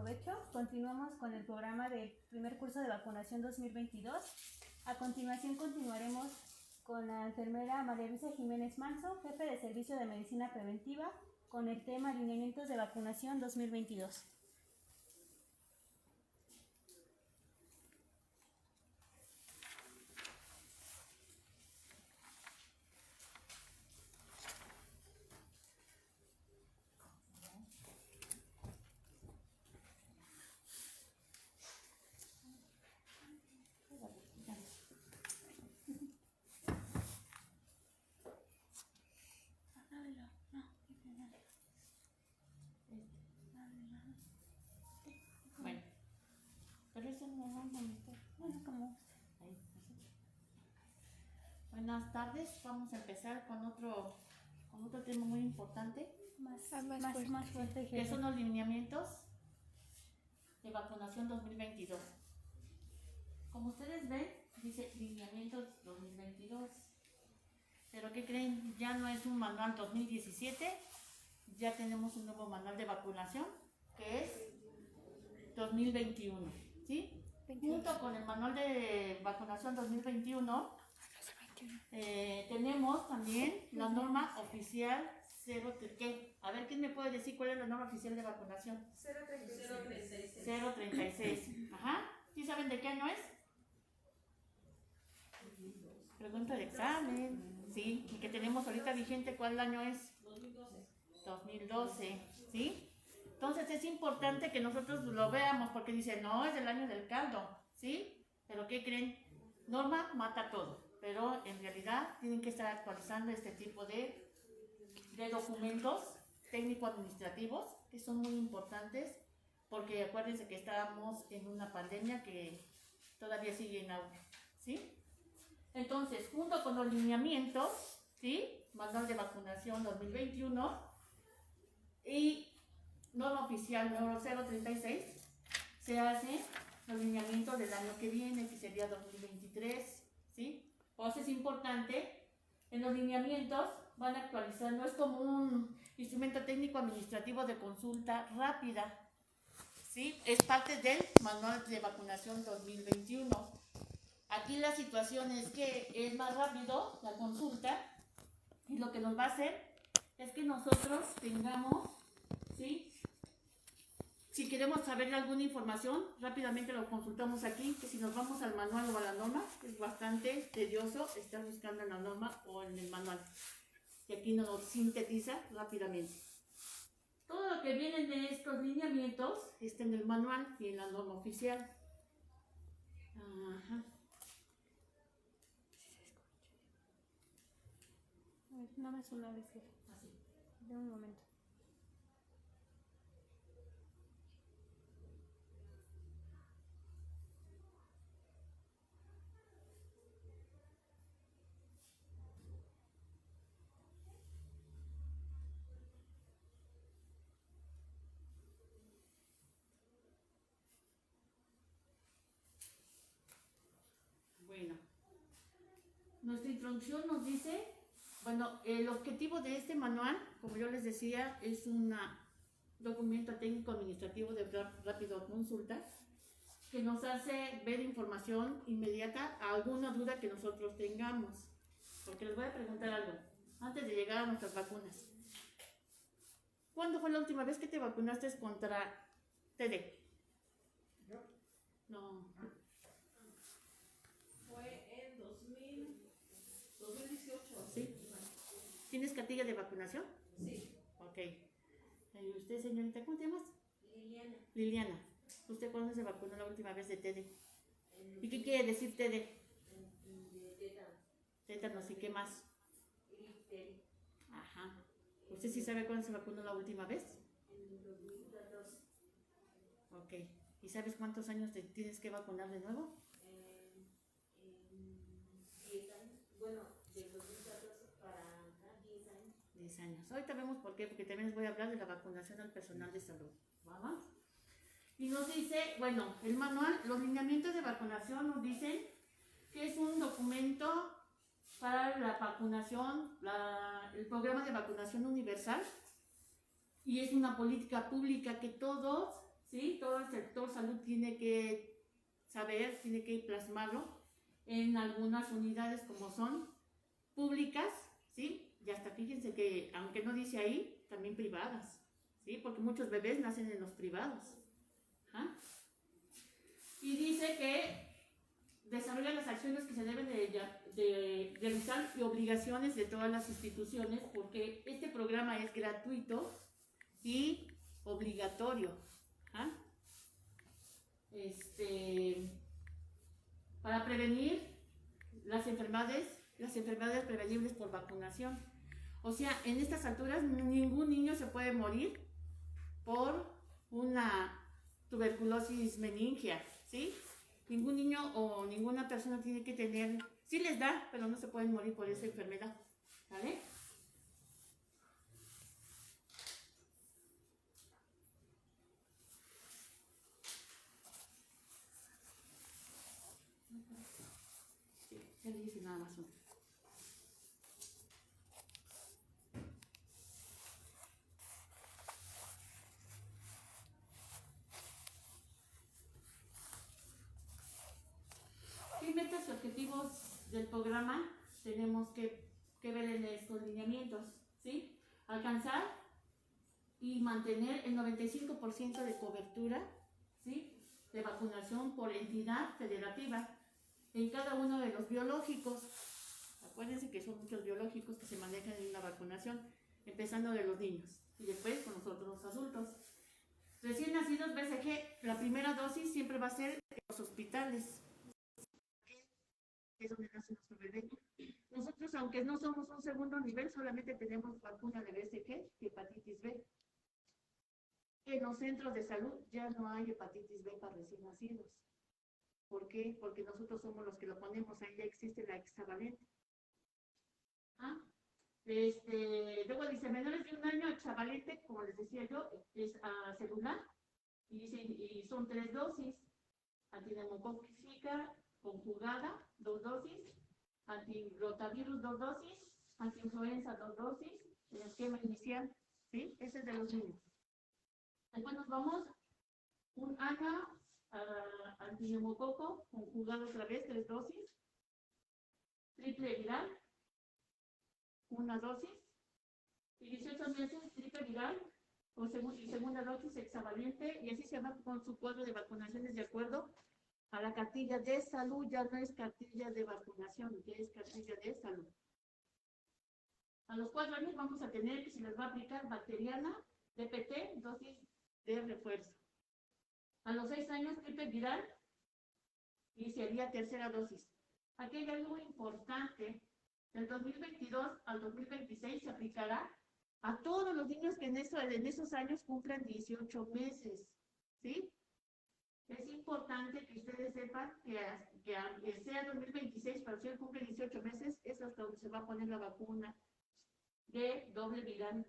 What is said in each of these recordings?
provecho. Continuamos con el programa del primer curso de vacunación 2022. A continuación continuaremos con la enfermera María Luisa Jiménez Manso, jefe de Servicio de Medicina Preventiva, con el tema Lineamientos de Vacunación 2022. Bueno, pero eso no va a meter. Bueno, como Ahí, así. Buenas tardes, vamos a empezar con otro tema muy importante, más fuerte, que jefe. son los lineamientos de vacunación 2022. Como ustedes ven, dice lineamientos 2022. Pero ¿qué creen? Ya no es un manual 2017, ya tenemos un nuevo manual de vacunación, que es 2021, ¿sí? Junto con el manual de vacunación 2021, tenemos también la norma oficial 036. A ver, ¿quién me puede decir cuál es la norma oficial de vacunación? 036. Ajá. ¿Sí saben de qué año es? Pregunta de examen. Sí, y que tenemos ahorita vigente, ¿cuál año es? 2012, ¿sí? Entonces es importante que nosotros lo veamos, porque dice, no, es del año del caldo, ¿sí? Pero ¿qué creen? Norma mata todo, pero en realidad tienen que estar actualizando este tipo de documentos técnico-administrativos, que son muy importantes, porque acuérdense que estábamos en una pandemia que todavía sigue en auge, ¿sí? Entonces, junto con los lineamientos, ¿sí? Manual de vacunación 2021 y norma oficial número 036, se hacen los lineamientos del año que viene, que sería 2023, ¿sí? Pues es importante, en los lineamientos van actualizando, es como un instrumento técnico administrativo de consulta rápida, ¿sí? Es parte del manual de vacunación 2021. Aquí la situación es que es más rápido la consulta, y lo que nos va a hacer es que nosotros tengamos, ¿sí? Si queremos saber alguna información, rápidamente lo consultamos aquí, que si nos vamos al manual o a la norma, es bastante tedioso estar buscando en la norma o en el manual. Y aquí nos lo sintetiza rápidamente. Todo lo que viene de estos lineamientos está en el manual y en la norma oficial. Ajá. No me suena, jefe. Así. De un momento. Bueno, nuestra introducción nos dice, bueno, el objetivo de este manual, como yo les decía, es un documento técnico administrativo de rápido consulta que nos hace ver información inmediata a alguna duda que nosotros tengamos. Porque les voy a preguntar algo, antes de llegar a nuestras vacunas. ¿Cuándo fue la última vez que te vacunaste contra TD? ¿Yo? No. Fue en 2018. ¿Sí? ¿Tienes cartilla de vacunación? Sí. Ok. ¿Usted, señorita, cómo te llamas? Liliana. Liliana. ¿Usted cuándo se vacunó la última vez de TD? ¿Y qué quiere decir TD? De tétanos. Tétanos, ¿y qué más? Icteria. Ajá. ¿Usted sí sabe cuándo se vacunó la última vez? En 2014. Ok. ¿Y sabes cuántos años te tienes que vacunar de nuevo? En 10 años. Bueno, del 2014 para 10 años. 10 años. Ahorita vemos por qué, porque también les voy a hablar de la vacunación al personal de salud. ¿Vamos? Y nos dice, bueno, el manual, los lineamientos de vacunación nos dicen que es un documento para la vacunación, el programa de vacunación universal, y es una política pública que todos, ¿sí? Todo el sector salud tiene que saber, tiene que plasmarlo en algunas unidades como son públicas, ¿sí? Y hasta fíjense que, aunque no dice ahí, también privadas, ¿sí? Porque muchos bebés nacen en los privados. ¿Ah? Y dice que desarrolla las acciones que se deben de realizar y obligaciones de todas las instituciones, porque este programa es gratuito y obligatorio. ¿Ah? Para prevenir las enfermedades prevenibles por vacunación. O sea, en estas alturas ningún niño se puede morir por una tuberculosis meningea, ¿sí? Ningún niño o ninguna persona tiene que tener, sí les da, pero no se pueden morir por esa enfermedad, ¿vale? Sí, ya le dice nada más uno. ¿Qué metas y objetivos del programa tenemos que ver en estos lineamientos? ¿Sí? Alcanzar y mantener el 95% de cobertura, ¿sí?, de vacunación por entidad federativa en cada uno de los biológicos. Acuérdense que son muchos biológicos que se manejan en una vacunación, empezando de los niños y después con nosotros los adultos. Recién nacidos BCG, la primera dosis siempre va a ser en los hospitales, es donde nace nuestro bebé. Nosotros, aunque no somos un segundo nivel, solamente tenemos vacuna de BCG y hepatitis B. En los centros de salud ya no hay hepatitis B para recién nacidos. ¿Por qué? Porque nosotros somos los que lo ponemos, ahí ya existe la hexavalente. ¿Ah? Luego dice, menores de un año, hexavalente, como les decía yo, es celular, y son 3 dosis, antineumocócica conjugada, 2 dosis, antirotavirus, 2 dosis, antiinfluenza, 2 dosis, el esquema inicial, ¿sí? Ese es de los niños. Después nos vamos un año antinemococo conjugado otra vez, 3 dosis, triple viral, 1 dosis, y 18 meses triple viral y segunda dosis hexavalente, y así se va con su cuadro de vacunaciones de acuerdo a la cartilla de salud. Ya no es cartilla de vacunación, ya es cartilla de salud. A los 4 años vamos a tener que se les va a aplicar bacteriana, DPT, dosis de refuerzo. A los 6 años triple viral y sería tercera dosis. Aquí hay algo importante. Del 2022 al 2026 se aplicará a todos los niños que en esos años cumplan 18 meses, ¿sí? Es importante que ustedes sepan que aunque sea 2026, pero si él cumple 18 meses, es hasta donde se va a poner la vacuna de doble viral,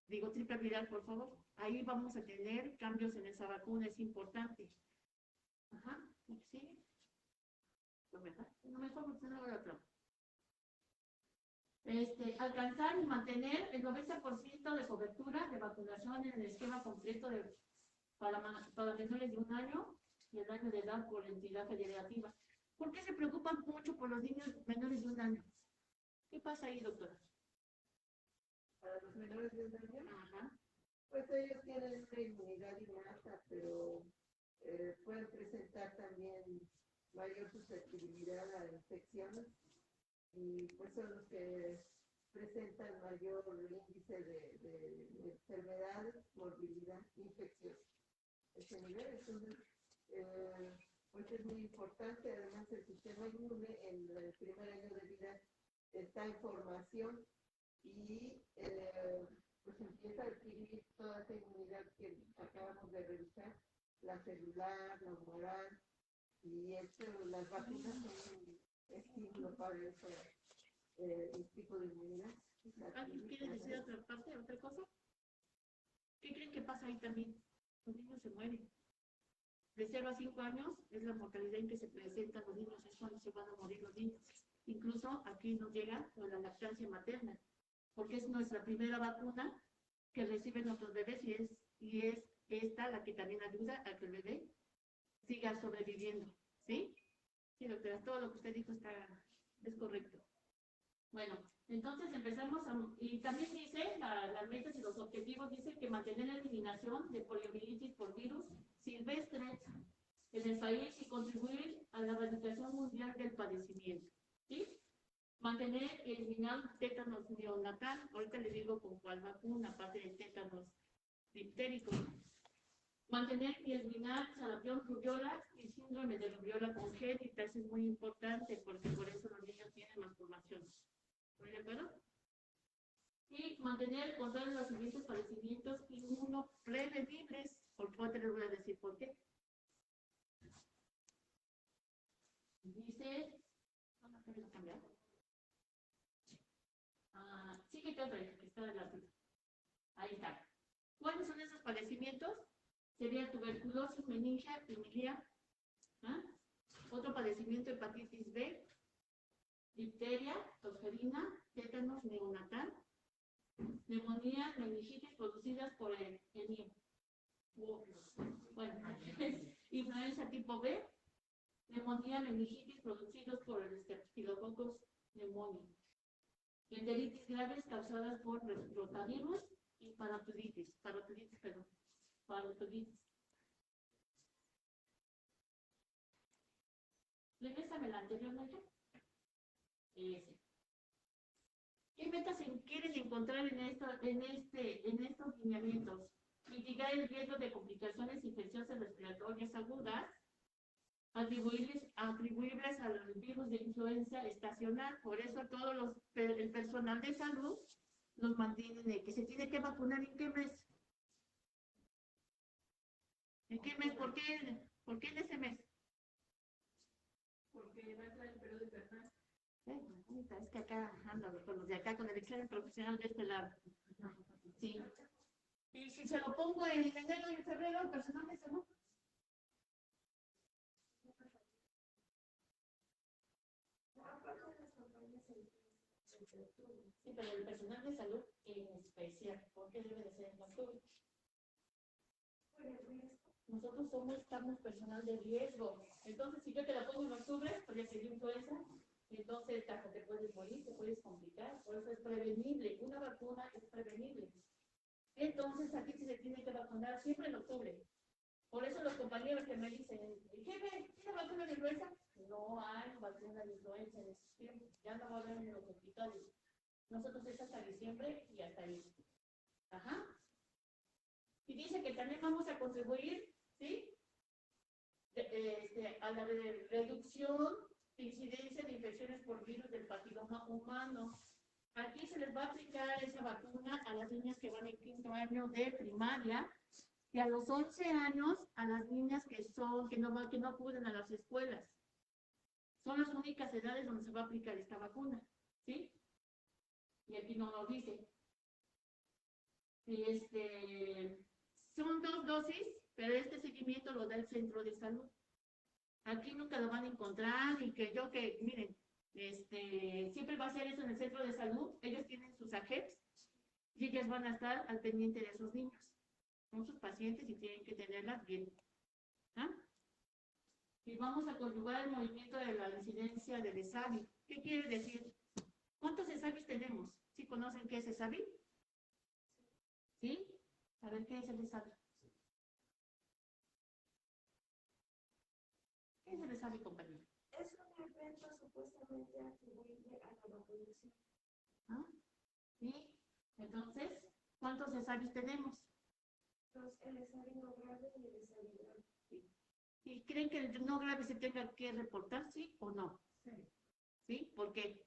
triple viral, por favor. Ahí vamos a tener cambios en esa vacuna, es importante. Ajá, ¿sí? No mejor porque no lo otro. Alcanzar y mantener el 90% de cobertura de vacunación en el esquema completo para menores de un año y el año de edad por entidad federativa. ¿Por qué se preocupan mucho por los niños menores de un año? ¿Qué pasa ahí, doctora? Para los menores de un año, Ajá. pues ellos tienen una inmunidad innata, pero pueden presentar también mayor susceptibilidad a infecciones y pues son los que presentan mayor índice de enfermedades, morbilidad infecciosa. Ese nivel, entonces, pues es muy importante. Además, el sistema inmune en el primer año de vida está en formación y pues empieza a adquirir toda esa inmunidad que acabamos de revisar, la celular, la humoral, y las vacunas son un estímulo para ese tipo de inmunidad. ¿Alguien quiere decir otra cosa? ¿Qué creen que pasa ahí también? Los niños se mueren. De 0 a 5 años es la mortalidad en que se presentan los niños, es cuando se van a morir los niños. Incluso aquí nos llega con la lactancia materna, porque es nuestra primera vacuna que reciben nuestros bebés y es esta la que también ayuda a que el bebé siga sobreviviendo, ¿sí? Sí, doctora, todo lo que usted dijo es correcto. Bueno, entonces empezamos y también dice, las metas y los objetivos, dice que mantener la eliminación de poliomielitis por virus silvestres en el país y contribuir a la erradicación mundial del padecimiento, ¿sí? Mantener y eliminar tétanos neonatal, ahorita le digo con cuál vacuna, aparte de tétanos diftericos. Mantener y eliminar sarampión, rubiola y síndrome de rubiola congénita, eso es muy importante porque por eso los niños tienen malformaciones. ¿Estoy de acuerdo? Y mantener el control de los siguientes padecimientos inmunoprevenibles. Por favor, les voy a decir por qué. Dice, ¿cómo se va a cambiar? Sí que está de la ruta. Ahí está. ¿Cuáles son esos padecimientos? Sería tuberculosis, meningia, emilia. Otro padecimiento, hepatitis B, difteria, tosferina, tétanos neonatal, neumonía, meningitis producidas por el bueno, influenza tipo B, neumonía, meningitis producidos por el Staphylococcus pneumoniae, enteritis graves causadas por rotavirus y parotiditis. Regrésame la anteriormente. Ese. ¿Qué metas quieren encontrar en estos lineamientos? Mitigar el riesgo de complicaciones infecciosas respiratorias agudas, atribuibles al virus de influenza estacional. Por eso el personal de salud nos mantiene que se tiene que vacunar. ¿En qué mes? ¿En qué mes? ¿Por qué en ese mes? Porque va a entrar el periodo invernal. Es que acá ando con los de acá, con el examen profesional de este lado. Sí. Y si se lo pongo en enero y en febrero, el personal de salud. Sí, pero el personal de salud en especial, ¿por qué debe de ser en octubre? Nosotros estamos personal de riesgo. Entonces, si yo te la pongo en octubre, pues ya se dio influenza, entonces hasta te puedes morir, te puedes complicar. Por eso es prevenible. Una vacuna es prevenible. Entonces, aquí se tiene que vacunar siempre en octubre. Por eso los compañeros que me dicen, jefe, ¿tiene vacuna de influenza? No hay vacuna de influenza en estos tiempos. Ya no va a haber en los hospitales. Nosotros es hasta diciembre y hasta ahí. Ajá. Y dice que también vamos a contribuir, ¿sí? A la reducción de incidencia de infecciones por virus del papiloma humano. Aquí se les va a aplicar esa vacuna a las niñas que van en 5º año de primaria y a los 11 años a las niñas que no acuden a las escuelas. Son las únicas edades donde se va a aplicar esta vacuna, ¿sí? Y aquí no lo dice. Son 2 dosis, pero este seguimiento lo da el centro de salud. Aquí nunca lo van a encontrar y miren, siempre va a ser eso en el centro de salud. Ellos tienen sus AGEPS y ellas van a estar al pendiente de esos niños. Son sus pacientes y tienen que tenerlas bien. Y vamos a conjugar el movimiento de la incidencia del ESAVI. ¿Qué quiere decir? ¿Cuántos ESAVIs tenemos? ¿Sí conocen qué es ESAVI? ¿Sí? A ver, ¿qué es el ESAVI? ¿Qué es el ESAVI, compañero? Es un evento supuestamente atribuible a la vacunación. ¿Sí? Entonces, ¿cuántos ESAVIs tenemos? El ESAVI no grave y el ESAVI grave. ¿Sí? ¿Y creen que el no grave se tenga que reportar, sí o no? Sí. ¿Sí? ¿Por qué?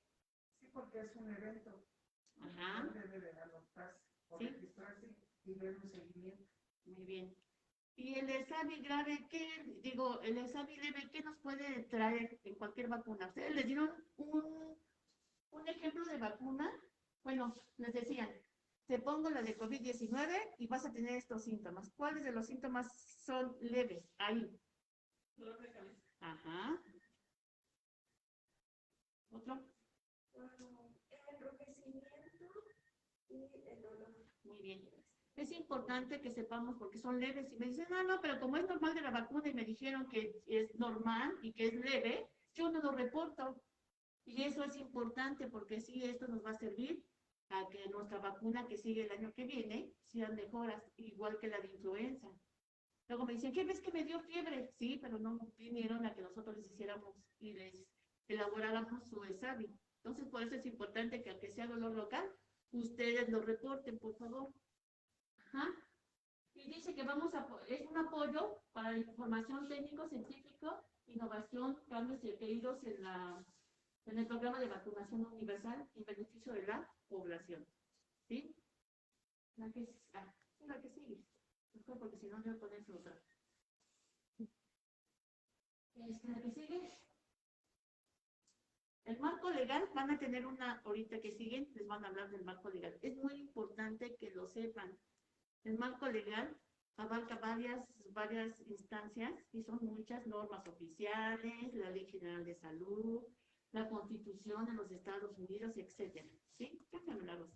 Sí, porque es un evento. Ajá. Debe de anotarse o ¿Sí? registrarse y ver un seguimiento. Muy bien. ¿Y el ESAVI grave, el ESAVI leve, qué nos puede traer en cualquier vacuna? ¿Ustedes les dieron un ejemplo de vacuna? Bueno, les decían, te pongo la de COVID-19 y vas a tener estos síntomas. ¿Cuáles de los síntomas son leves? Ahí. Dolor de cabeza. Ajá. ¿Otro? El enrojecimiento y el dolor. Muy bien. Es importante que sepamos porque son leves. Y me dicen, no, pero como es normal de la vacuna y me dijeron que es normal y que es leve, yo no lo reporto. Y eso es importante porque sí, esto nos va a servir a que nuestra vacuna que sigue el año que viene sean mejoras, igual que la de influenza. Luego me dicen, ¿qué ves que me dio fiebre? Sí, pero no vinieron a que nosotros les hiciéramos y les elaboráramos su ESAVI. Entonces, por eso es importante que aunque sea dolor local, ustedes lo reporten, por favor. Ajá. Y dice que es un apoyo para la información técnico-científico, innovación, cambios requeridos en el programa de vacunación universal en beneficio de la población. ¿Sí? La que, la que sigue. Porque si no, voy a poner otra. La que sigue. El marco legal, van a tener una, ahorita que siguen, les van a hablar del marco legal. Es muy importante que lo sepan. El marco legal abarca varias instancias y son muchas normas oficiales, la Ley General de Salud, la Constitución de los Estados Unidos, etc. ¿Sí? Cámbiame la voz.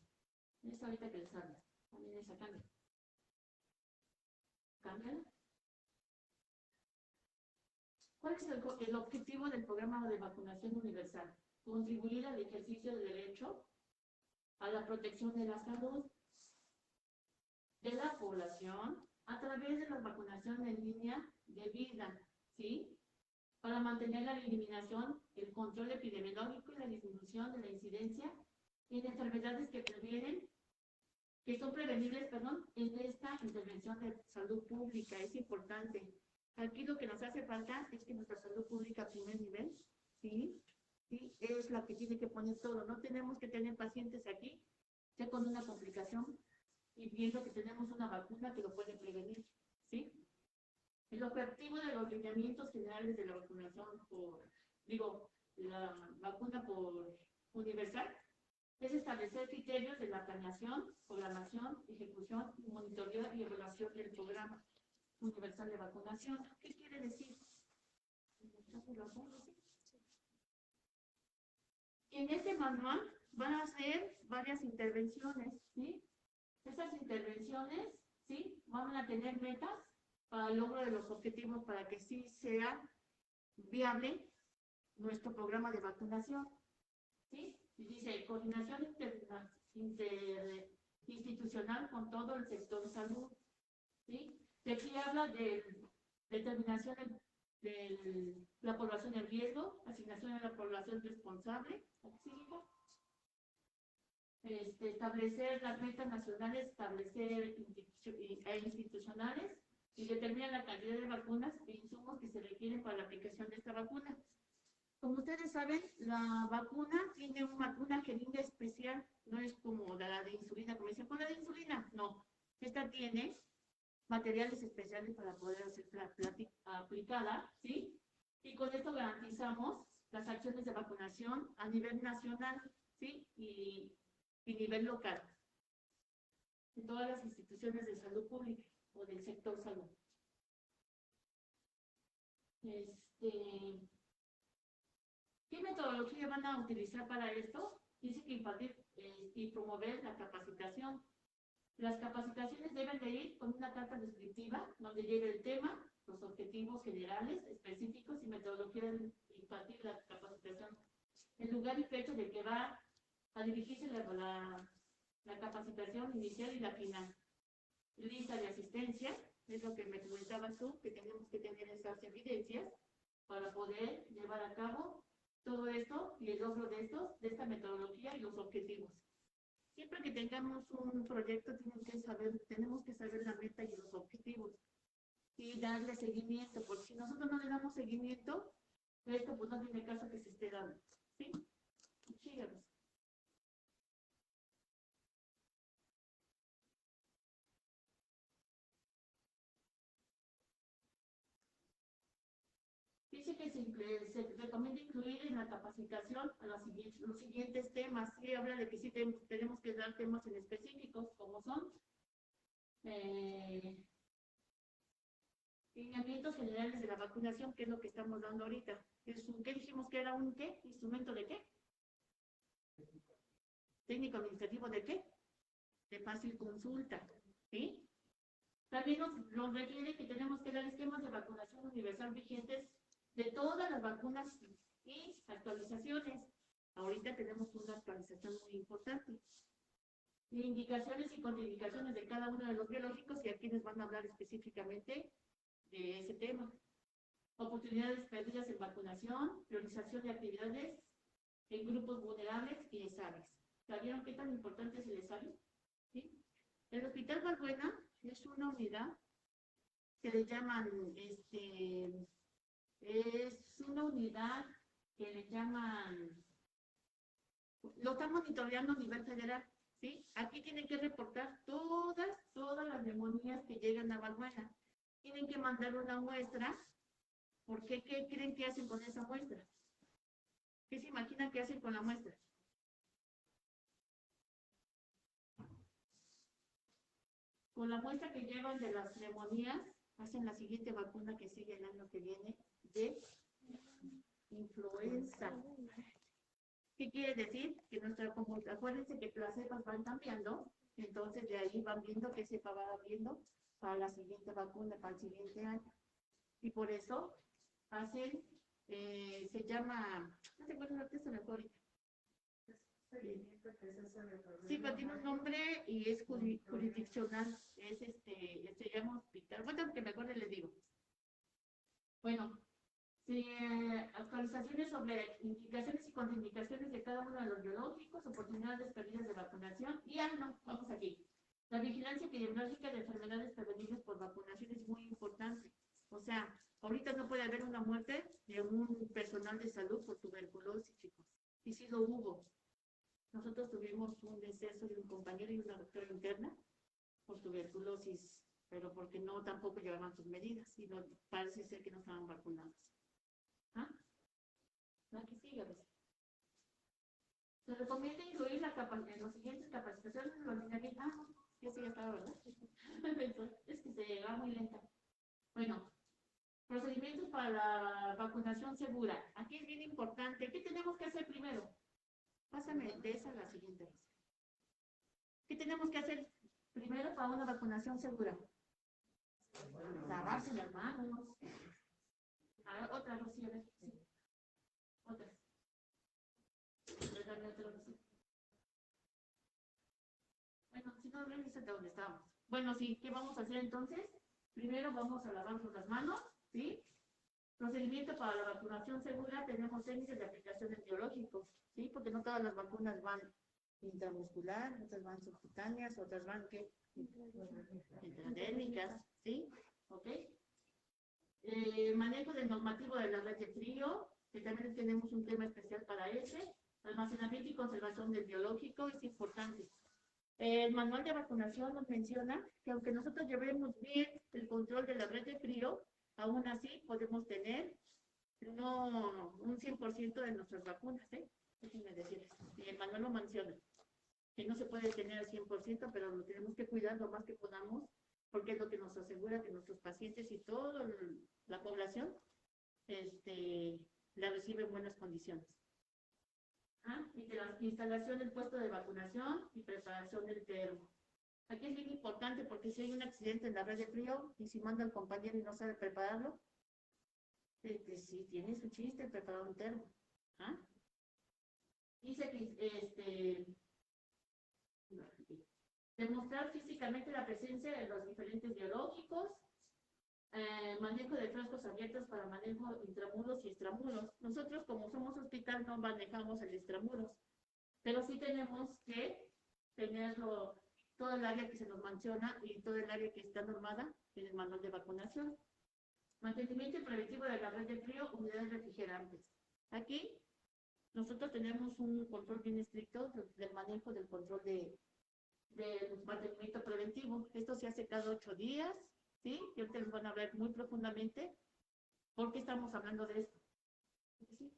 Es ahorita que les hablo. También esa cambia. Cámbiala. ¿Cuál es el objetivo del programa de vacunación universal? Contribuir al ejercicio del derecho a la protección de la salud de la población a través de la vacunación en línea de vida, ¿sí? Para mantener la eliminación, el control epidemiológico y la disminución de la incidencia en enfermedades que son prevenibles, en esta intervención de salud pública. Es importante. Aquí lo que nos hace falta es que nuestra salud pública a primer nivel, ¿sí? ¿Sí? Es la que tiene que poner todo. No tenemos que tener pacientes aquí ya con una complicación y viendo que tenemos una vacuna que lo puede prevenir, ¿sí? El objetivo de los lineamientos generales de la vacunación la vacuna por universal es establecer criterios de la planeación, programación, ejecución, monitoreo y evaluación del programa universal de vacunación. ¿Qué quiere decir? En este manual van a hacer varias intervenciones, ¿sí? Estas intervenciones, ¿sí? Van a tener metas para el logro de los objetivos para que sí sea viable nuestro programa de vacunación, ¿sí? Y dice, coordinación interinstitucional con todo el sector salud, ¿sí? De aquí habla de determinación de la población en riesgo, asignación de la población responsable, establecer las metas nacionales, establecer institucionales y determinar la cantidad de vacunas e insumos que se requieren para la aplicación de esta vacuna. Como ustedes saben, la vacuna tiene una jeringa especial, no es como la de insulina, como dicen, con la de insulina, no. Esta tiene materiales especiales para poder ser aplicada, ¿sí? Y con esto garantizamos las acciones de vacunación a nivel nacional, ¿sí? Y nivel local, en todas las instituciones de salud pública o del sector salud. ¿Qué metodología van a utilizar para esto? Dice que impartir y promover la capacitación. Las capacitaciones deben de ir con una carta descriptiva donde lleve el tema, los objetivos generales, específicos y metodología de impartir la capacitación. El lugar y fecha de que va a dirigirse la capacitación inicial y la final. Lista de asistencia, es lo que me comentabas tú, que tenemos que tener esas evidencias para poder llevar a cabo todo esto y el logro de esta metodología y los objetivos. Siempre que tengamos un proyecto tenemos que saber la meta y los objetivos y darle seguimiento, porque si nosotros no le damos seguimiento, esto pues no tiene caso que se esté dando. ¿Sí? Síganos. Dice que se recomienda incluir en la capacitación a los siguientes temas. Sí, habla de que sí tenemos que dar temas en específicos, como son lineamientos generales de la vacunación, que es lo que estamos dando ahorita. ¿Qué dijimos que era un qué? ¿Instrumento de qué? ¿Técnico administrativo de qué? De fácil consulta. ¿sí? También nos requiere que tenemos que dar esquemas de vacunación universal vigentes de todas las vacunas y actualizaciones. Ahorita tenemos una actualización muy importante. Indicaciones y contraindicaciones de cada uno de los biológicos y aquí les van a hablar específicamente de ese tema. Oportunidades perdidas en vacunación, priorización de actividades en grupos vulnerables y ESAVIS. ¿Sabieron qué tan importante es el ESAVIS? ¿Sí? El Hospital Valbuena es una unidad que le llaman, es una unidad que le llaman, lo están monitoreando a nivel federal, ¿sí? Aquí tienen que reportar todas las neumonías que llegan a Valbuena. Tienen que mandar una muestra. ¿Por qué? ¿Qué creen que hacen con esa muestra? ¿Qué se imaginan que hacen con la muestra? Con la muestra que llevan de las neumonías, hacen la siguiente vacuna que sigue el año que viene de influenza. ¿Qué quiere decir? Que nuestra computadora, acuérdense que las cepas van cambiando, entonces de ahí van viendo qué cepa va viendo para la siguiente vacuna, para el siguiente año. Y por eso hacen, se llama, no te acuerdas de eso mejor. Sí, pero tiene un nombre y es jurisdiccional, es se llama hospital. Bueno, que me acuerde les digo. Bueno, actualizaciones sobre indicaciones y contraindicaciones de cada uno de los biológicos, oportunidades perdidas de vacunación y no, vamos aquí. La vigilancia epidemiológica de enfermedades prevenibles por vacunación es muy importante. O sea, ahorita no puede haber una muerte de un personal de salud por tuberculosis, chicos. Y sí lo hubo. Nosotros tuvimos un deceso de un compañero y una doctora interna por tuberculosis, pero porque no tampoco llevaban sus medidas y no, parece ser que no estaban vacunados. ¿Ah? La que sigue, pues. Se recomienda incluir en los siguientes capacitaciones los lineamientos. Ya sí, ya estaba, ¿verdad? Es que se llegaba muy lenta. Bueno, procedimientos para la vacunación segura. Aquí es bien importante. ¿Qué tenemos que hacer primero? Pásame de esa a la siguiente. ¿Qué tenemos que hacer primero para una vacunación segura? Lavarse las manos. Otra, Rocío, sí. Otra. Bueno, si no, revísate donde estábamos. Bueno, sí, ¿qué vamos a hacer entonces? Primero vamos a lavarnos las manos, ¿sí? Procedimiento para la vacunación segura, tenemos técnicas de aplicación de biológicos, ¿sí? Porque no todas las vacunas van intramuscular, otras van subcutáneas, otras van, ¿qué? Intradérmicas, ¿sí? ¿Ok? Manejo del normativo de la red de frío, que también tenemos un tema especial para ese. Almacenamiento y conservación del biológico es importante. El manual de vacunación nos menciona que aunque nosotros llevemos bien el control de la red de frío, aún así podemos tener no un 100% de nuestras vacunas, ¿eh? Déjenme decirles. Y el manual lo menciona, que no se puede tener al 100%, pero lo tenemos que cuidar lo más que podamos, porque es lo que nos asegura que nuestros pacientes y toda la población la recibe en buenas condiciones. Y de la instalación del puesto de vacunación y preparación del termo. Aquí es bien importante porque si hay un accidente en la red de frío y si manda al compañero y no sabe prepararlo, sí tiene su chiste preparar un termo. Dice que demostrar físicamente la presencia de los diferentes biológicos, manejo de frascos abiertos para manejo intramuros y extramuros. Nosotros, como somos hospital, no manejamos el extramuros, pero sí tenemos que tenerlo, todo el área que se nos menciona y todo el área que está normada en el manual de vacunación. Mantenimiento preventivo de la red de frío, unidades refrigerantes. Aquí nosotros tenemos un control bien estricto del manejo del control del mantenimiento preventivo. Esto se hace cada 8 días, ¿sí? Y ahorita les van a hablar muy profundamente por qué estamos hablando de esto. ¿Sí?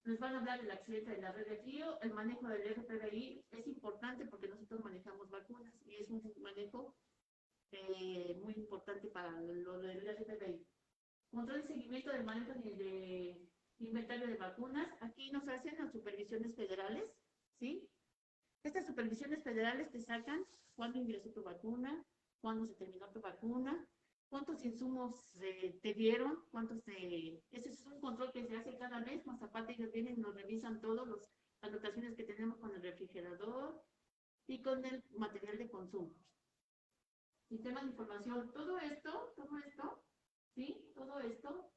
Nos van a hablar del accidente de la red de frío, el manejo del RPBI es importante porque nosotros manejamos vacunas y es un manejo muy importante para lo del RPBI. Control y seguimiento del manejo de inventario de vacunas. Aquí nos hacen las supervisiones federales, ¿sí? Estas supervisiones federales te sacan cuándo ingresó tu vacuna, cuándo se terminó tu vacuna, cuántos insumos te dieron, ese es un control que se hace cada mes, más aparte ellos vienen y nos revisan todas las anotaciones que tenemos con el refrigerador y con el material de consumo. Sistema de información, todo esto, ¿sí? Todo esto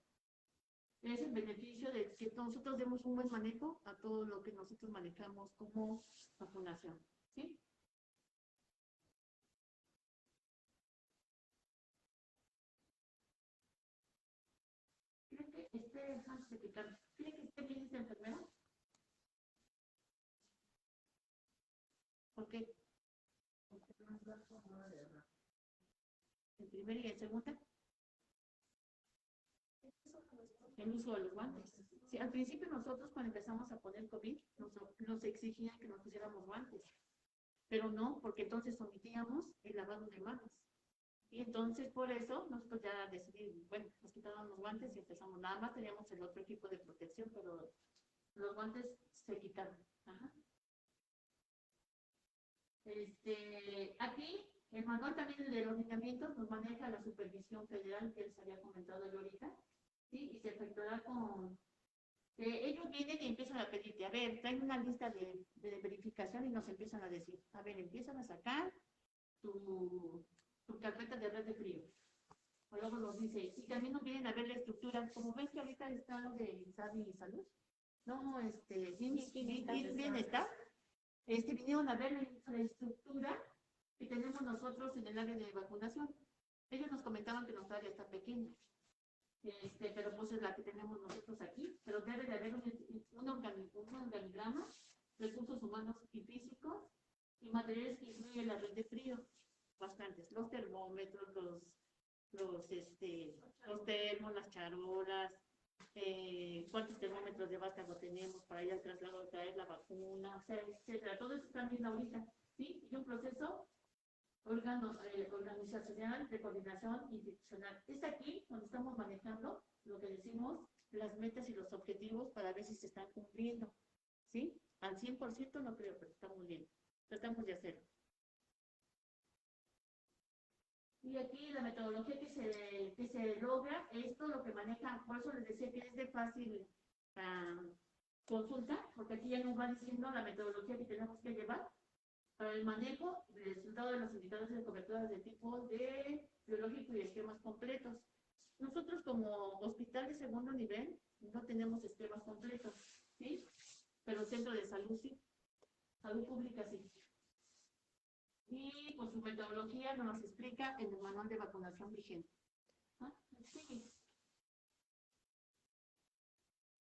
es el beneficio de que nosotros demos un buen manejo a todo lo que nosotros manejamos como vacunación, ¿sí? ¿Creen que esté, antes de quitarlo, ¿creen que esté bien esta enfermera? ¿Por qué? En primera y en segunda, el uso de los guantes. Sí, al principio nosotros cuando empezamos a poner COVID, nos exigían que nos pusiéramos guantes, pero no, porque entonces omitíamos el lavado de manos. Y entonces por eso nosotros ya decidimos, bueno, nos quitaron los guantes y empezamos, nada más teníamos el otro equipo de protección, pero los guantes se quitaron. Ajá. Aquí el manual también de los lineamientos nos maneja la supervisión federal que les había comentado yo ahorita, ¿sí? Y se efectuará con... ellos vienen y empiezan a pedirte, a ver, traen una lista de verificación y nos empiezan a decir, a ver, empiezan a sacar tu carpeta de red de frío. O luego nos dice, y también nos vienen a ver la estructura, como ven que ahorita está lo de INSABI y salud, no, bienestar, vinieron a ver la estructura que tenemos nosotros en el área de vacunación. Ellos nos comentaban que nuestra área está pequeña, pero pues es la que tenemos nosotros aquí, pero debe de haber un organigrama, recursos humanos y físicos, y materiales que incluyen la red de frío, bastantes, los termómetros, los termos, las charolas, cuántos termómetros de vástago tenemos para ir al traslado de traer la vacuna, o sea, etcétera. Todo eso está bien ahorita, ¿sí? Y un proceso organizacional de coordinación institucional. Es aquí donde estamos manejando lo que decimos, las metas y los objetivos para ver si se están cumpliendo, ¿sí? Al 100% no creo, pero estamos bien. Tratamos de hacerlo. Y aquí la metodología que se logra, esto lo que maneja, por eso les decía que es de fácil consulta, porque aquí ya nos va diciendo la metodología que tenemos que llevar para el manejo del resultado de los indicadores de cobertura de tipo de biológico y esquemas completos. Nosotros como hospital de segundo nivel no tenemos esquemas completos, ¿sí? Pero centro de salud sí, salud pública sí. Y pues su metodología nos explica en el manual de vacunación vigente. ¿Ah? Sí.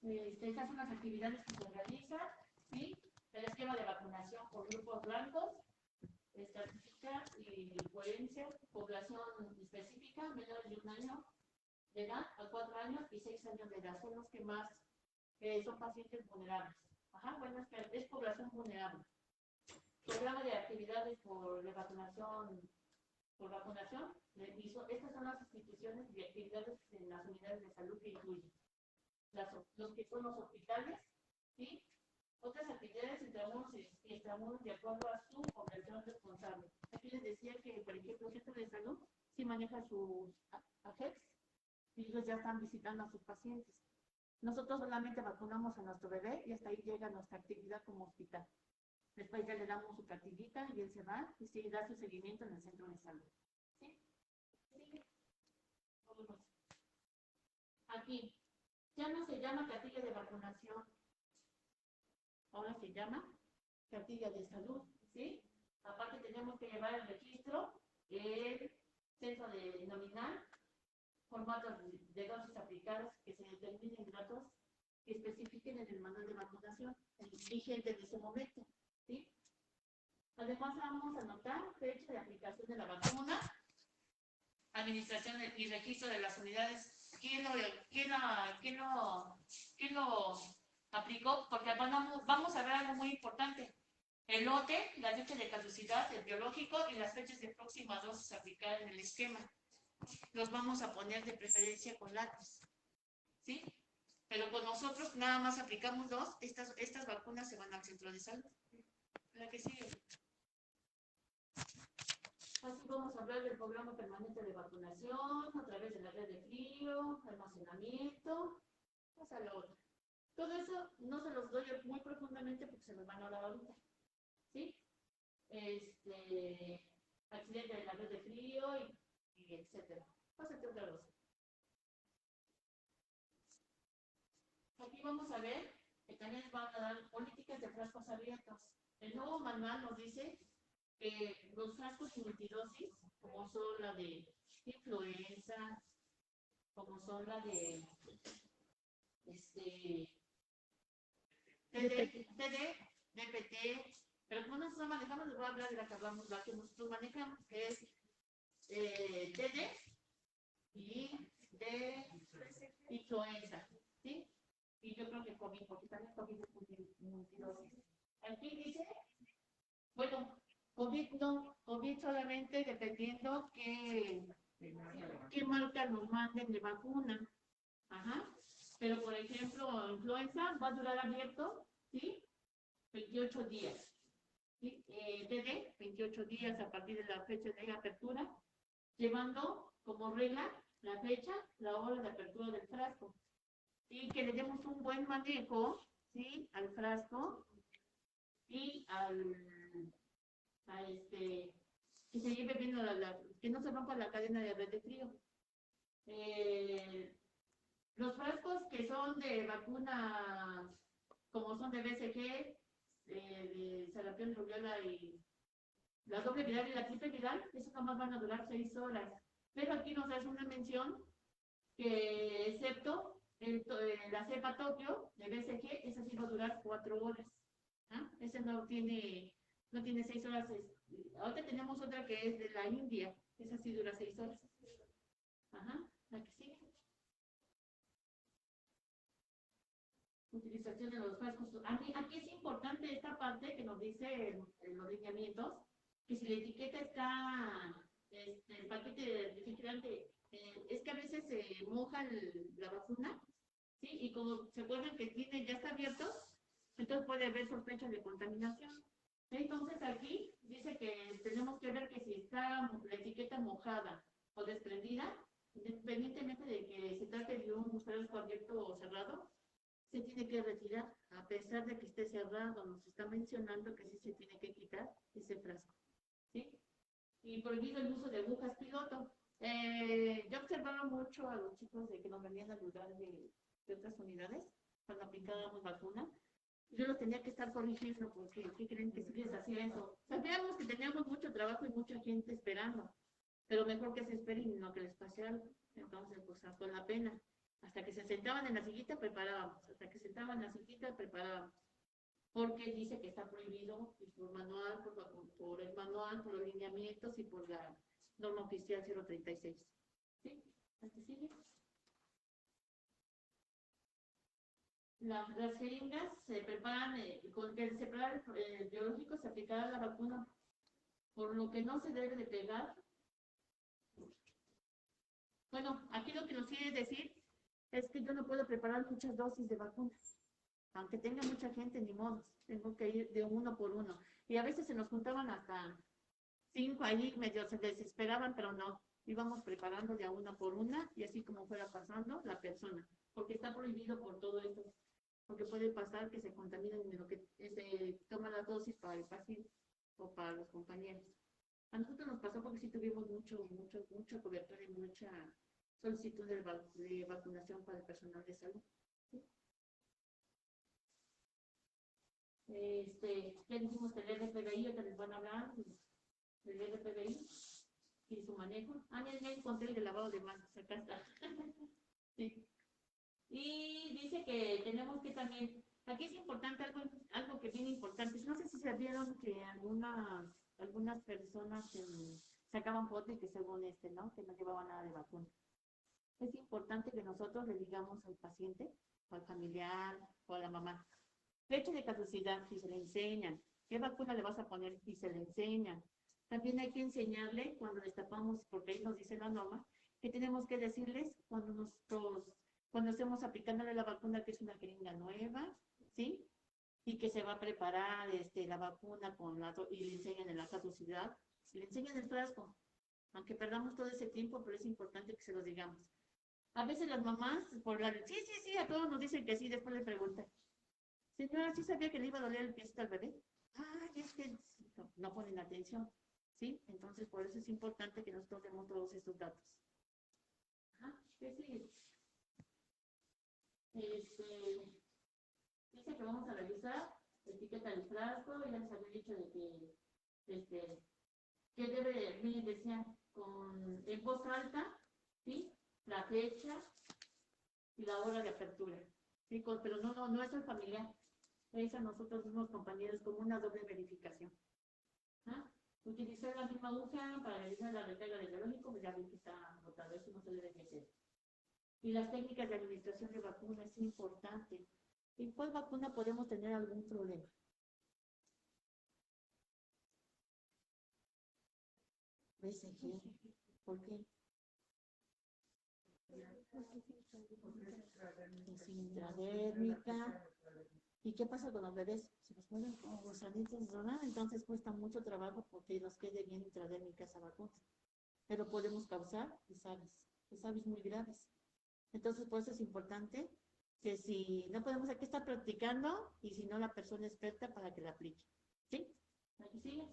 Estas son las actividades que se realizan, ¿sí? El esquema de vacunación por grupos blancos, estadística y coherencia, población específica, menores de 1 año de edad a 4 años y 6 años de edad, son los que más son pacientes vulnerables. Ajá, bueno, es población vulnerable. Programa de actividades por vacunación, estas son las instituciones y actividades en las unidades de salud que incluyen los que son los hospitales, ¿sí? Otras actividades intramuros y extramuros de acuerdo a su población responsable. Aquí les decía que, por ejemplo, el centro de salud sí maneja sus AGEPS y ellos ya están visitando a sus pacientes. Nosotros solamente vacunamos a nuestro bebé y hasta ahí llega nuestra actividad como hospital. Después ya le damos su cartillita y él se va y sigue da su seguimiento en el centro de salud. ¿Sí? ¿Sí? Aquí, ya no se llama cartilla de vacunación, ahora se llama cartilla de salud, ¿sí? Aparte tenemos que llevar el registro, el censo de nominal, formatos de dosis aplicadas que se determinen datos que especifiquen en el manual de vacunación, vigente en ese momento, ¿sí? Además vamos a anotar fecha de aplicación de la vacuna, administración y registro de las unidades, quién lo aplicó, porque vamos a ver algo muy importante. El lote, la fecha de caducidad, el biológico y las fechas de próxima dosis aplicadas en el esquema. Los vamos a poner de preferencia con lápiz, ¿sí? Pero con nosotros nada más aplicamos dos, estas vacunas se van al centro de salud. La que sigue. Así vamos a hablar del programa permanente de vacunación a través de la red de frío, almacenamiento, hasta la otra. Todo eso no se los doy muy profundamente porque se los van a hablar ahorita. ¿Sí? Accidente de la red de frío y etcétera. Pásate otra vez. Aquí vamos a ver que también van a dar políticas de frascos abiertos. El nuevo manual nos dice que los frascos multidosis, como son la de influenza, como son la de TD, DPT, pero como nosotros manejamos, les voy a hablar de la que hablamos, la que nosotros manejamos, que es TD y de influenza, ¿sí? Y yo creo que COVID, porque también COVID es multidosis. Aquí dice, bueno, COVID no, COVID solamente dependiendo qué marca nos manden de vacuna. Ajá. Pero por ejemplo, influenza va a durar abierto, ¿sí? 28 días. ¿Sí? DD, 28 días a partir de la fecha de apertura, llevando como regla la fecha, la hora de apertura del frasco. Y que le demos un buen manejo, ¿sí? Al frasco y que se lleve bien que no se rompa la cadena de red de frío. Los frascos que son de vacuna, como son de BCG, de sarampión, rubiola y la doble viral y la triple viral, esos jamás van a durar 6 horas. Pero aquí nos hace una mención que excepto la cepa Tokio de BCG, esa sí va a durar 4 horas. ¿Ah? Ese no tiene 6 horas. Ahorita tenemos otra que es de la India, esa sí dura 6 horas. Ajá, la que sigue. Utilización de los frascos. Aquí es importante esta parte que nos dice en los lineamientos, que si la etiqueta está, el paquete de refrigerante, es que a veces se moja la vacuna, ¿sí? Y como se acuerdan que ya está abierto, entonces puede haber sospecha de contaminación. Entonces aquí dice que tenemos que ver que si está la etiqueta mojada o desprendida, independientemente de que se trate de un frasco abierto o cerrado, se tiene que retirar, a pesar de que esté cerrado, nos está mencionando que sí se tiene que quitar ese frasco, ¿sí? Y prohibido el uso de agujas piloto. Yo observaba mucho a los chicos de que nos venían a ayudar de otras unidades, cuando aplicábamos vacuna, yo los tenía que estar corrigiendo, porque ¿qué creen que si les hacía eso? Sabíamos que teníamos mucho trabajo y mucha gente esperando, pero mejor que se esperen y no que les pase algo. Entonces, pues, con la pena. Hasta que se sentaban en la sillita, preparábamos. Hasta que se sentaban en la sillita, preparábamos. Porque dice que está prohibido y por manual, por el manual, por los lineamientos y por la norma oficial 036. ¿Sí? ¿Hasta sigue? Las jeringas se preparan, con que se prepara el biológico, se aplicará la vacuna, por lo que no se debe de pegar. Bueno, aquí lo que nos quiere decir es que yo no puedo preparar muchas dosis de vacunas. Aunque tenga mucha gente, ni modo, tengo que ir de uno por uno. Y a veces se nos juntaban hasta 5 ahí, medio se desesperaban, pero no. Íbamos preparando de a una por una y así como fuera pasando la persona. Porque está prohibido por todo esto. Porque puede pasar que se contaminen en lo que se toma la dosis para el paciente o para los compañeros. A nosotros nos pasó porque sí tuvimos mucha cobertura y mucha solicitud de vacunación para el personal de salud. ¿Sí? Ya dijimos que el RPBI, ahorita les van a hablar del RPBI y su manejo. Ya encontré el de lavado de manos, acá está. Sí. Y dice que tenemos que también, aquí es importante algo que es bien importante. No sé si se vieron que algunas personas sacaban fotos y que según ¿no? Que no llevaban nada de vacuna. Es importante que nosotros le digamos al paciente, o al familiar, o a la mamá, fecha de caducidad, si se le enseñan, qué vacuna le vas a poner, si se le enseñan. También hay que enseñarle cuando destapamos, porque ahí nos dice la norma, que tenemos que decirles cuando nuestros cuando estemos aplicándole la vacuna, que es una jeringa nueva, ¿sí? Y que se va a preparar la vacuna y le enseñan en la caducidad, le enseñan el frasco, aunque perdamos todo ese tiempo, pero es importante que se lo digamos. A veces las mamás, sí, a todos nos dicen que sí, después le preguntan, señora, ¿sí sabía que le iba a doler el piecito al bebé? Ay, es que no ponen atención, ¿sí? Entonces, por eso es importante que nosotros demos todos estos datos. ¿Qué sigue? Dice que vamos a revisar la etiqueta del frasco, ya les había dicho de que debe, miren, decía, en voz alta, ¿sí? La fecha y la hora de apertura, ¿sí? Pero no es el familiar, es a nosotros mismos compañeros como una doble verificación. Utilizar la misma aguja para realizar la recarga del biológico, pues ya ven que está agotado, eso no se debe de hacer. Y las técnicas de administración de vacuna es importante. ¿En cuál vacuna podemos tener algún problema? BCG. ¿Por qué? Es intradérmica. ¿Y qué pasa con los bebés? Se los ponen como gusanitos, ¿verdad? Entonces cuesta mucho trabajo porque nos quede bien intradérmica esa vacuna. Pero podemos causar pesavis muy graves. Entonces, por eso es importante que si no podemos, aquí estar practicando y si no, la persona experta para que la aplique. ¿Sí? Aquí sigue.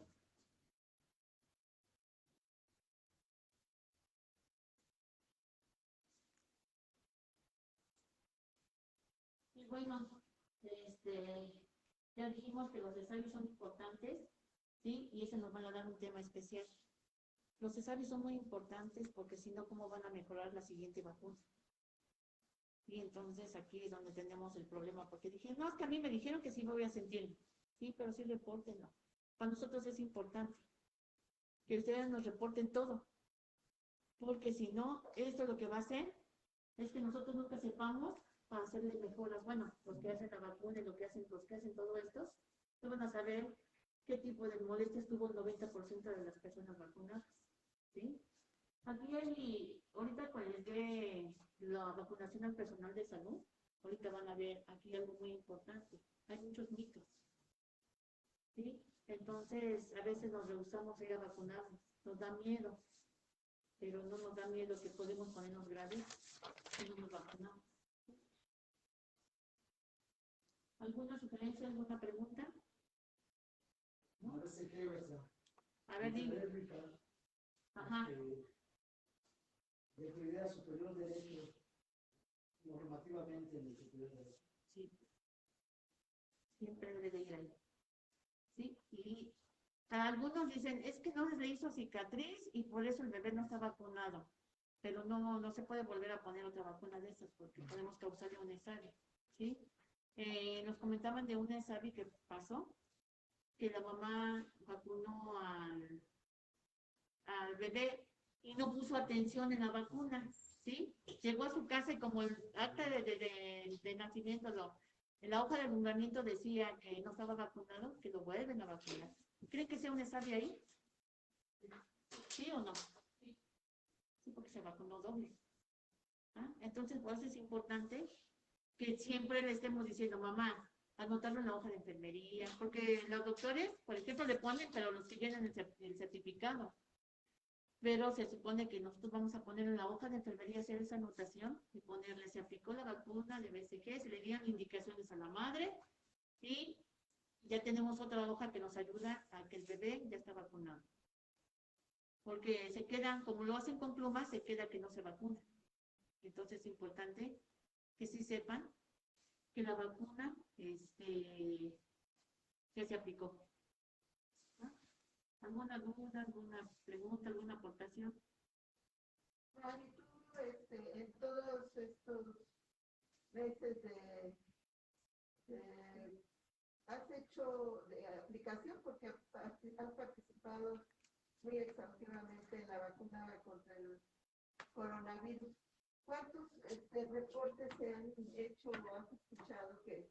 Y bueno, ya dijimos que los cesáreos son importantes, ¿sí? Y ese nos van a dar un tema especial. Los cesáreos son muy importantes porque si no, ¿cómo van a mejorar la siguiente vacuna? Y entonces aquí es donde tenemos el problema, porque dije, no, es que a mí me dijeron que sí me voy a sentir. Sí, pero sí repórtenlo. Para nosotros es importante que ustedes nos reporten todo, porque si no, esto lo que va a hacer es que nosotros nunca sepamos para hacerle mejoras. Bueno, los que hacen la vacuna y los que hacen todo esto, no van a saber qué tipo de molestias tuvo el 90% de las personas vacunadas. ¿Sí? Aquí hay, ahorita cuando les dé la vacunación al personal de salud, ahorita van a ver aquí algo muy importante. Hay muchos mitos. ¿Sí? Entonces, a veces nos rehusamos a ir a vacunarnos. Nos da miedo, pero no nos da miedo que podemos ponernos graves si no nos vacunamos. ¿Alguna sugerencia, alguna pregunta? No sé qué, A ver, dime. Ajá. De prioridad superior derecho, normativamente en el superior derecho. Sí. Siempre debe de ir ahí. ¿Sí? Y algunos dicen, es que no le hizo cicatriz y por eso el bebé no está vacunado. Pero no se puede volver a poner otra vacuna de estas porque podemos causarle un ESAVI. ¿Sí? Nos comentaban de un ESAVI que pasó, que la mamá vacunó al bebé y no puso atención en la vacuna, ¿sí? Llegó a su casa y como el acta de nacimiento, en la hoja de alumbramiento decía que no estaba vacunado, que lo vuelven a vacunar. ¿Creen que sea un ESAVI ahí? ¿Sí o no? Sí, porque se vacunó doble. Entonces, por eso es importante que siempre le estemos diciendo, mamá, anotarlo en la hoja de enfermería, porque los doctores, por ejemplo, le ponen, pero los que vienen el certificado. Pero se supone que nosotros vamos a poner en la hoja de enfermería, hacer esa anotación y ponerle, se aplicó la vacuna de BCG, se le dieron indicaciones a la madre y ya tenemos otra hoja que nos ayuda a que el bebé ya está vacunado. Porque se quedan, como lo hacen con plumas, se queda que no se vacuna. Entonces es importante que sí sepan que la vacuna ya se aplicó. ¿Alguna duda, alguna pregunta, alguna aportación? Mari, tú en todos estos meses has hecho de aplicación porque has participado muy exhaustivamente en la vacuna contra el coronavirus. ¿Cuántos reportes se han hecho o has escuchado que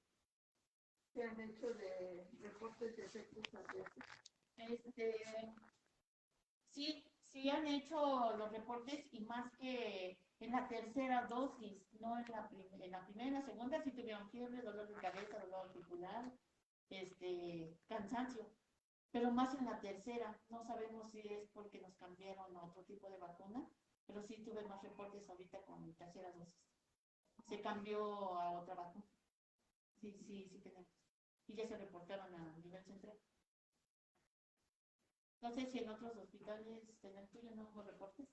se han hecho de reportes de efectos adversos? Sí han hecho los reportes y más que En la tercera dosis, no en la primera. En la primera y en la segunda sí tuvieron fiebre, dolor de cabeza, dolor articular, cansancio. Pero más en la tercera, no sabemos si es porque nos cambiaron a otro tipo de vacuna, pero sí tuve más reportes ahorita con tercera dosis. Se cambió a otra vacuna. Sí tenemos. Y ya se reportaron a nivel central. No sé si en otros hospitales, en el tuyo no hubo reportes.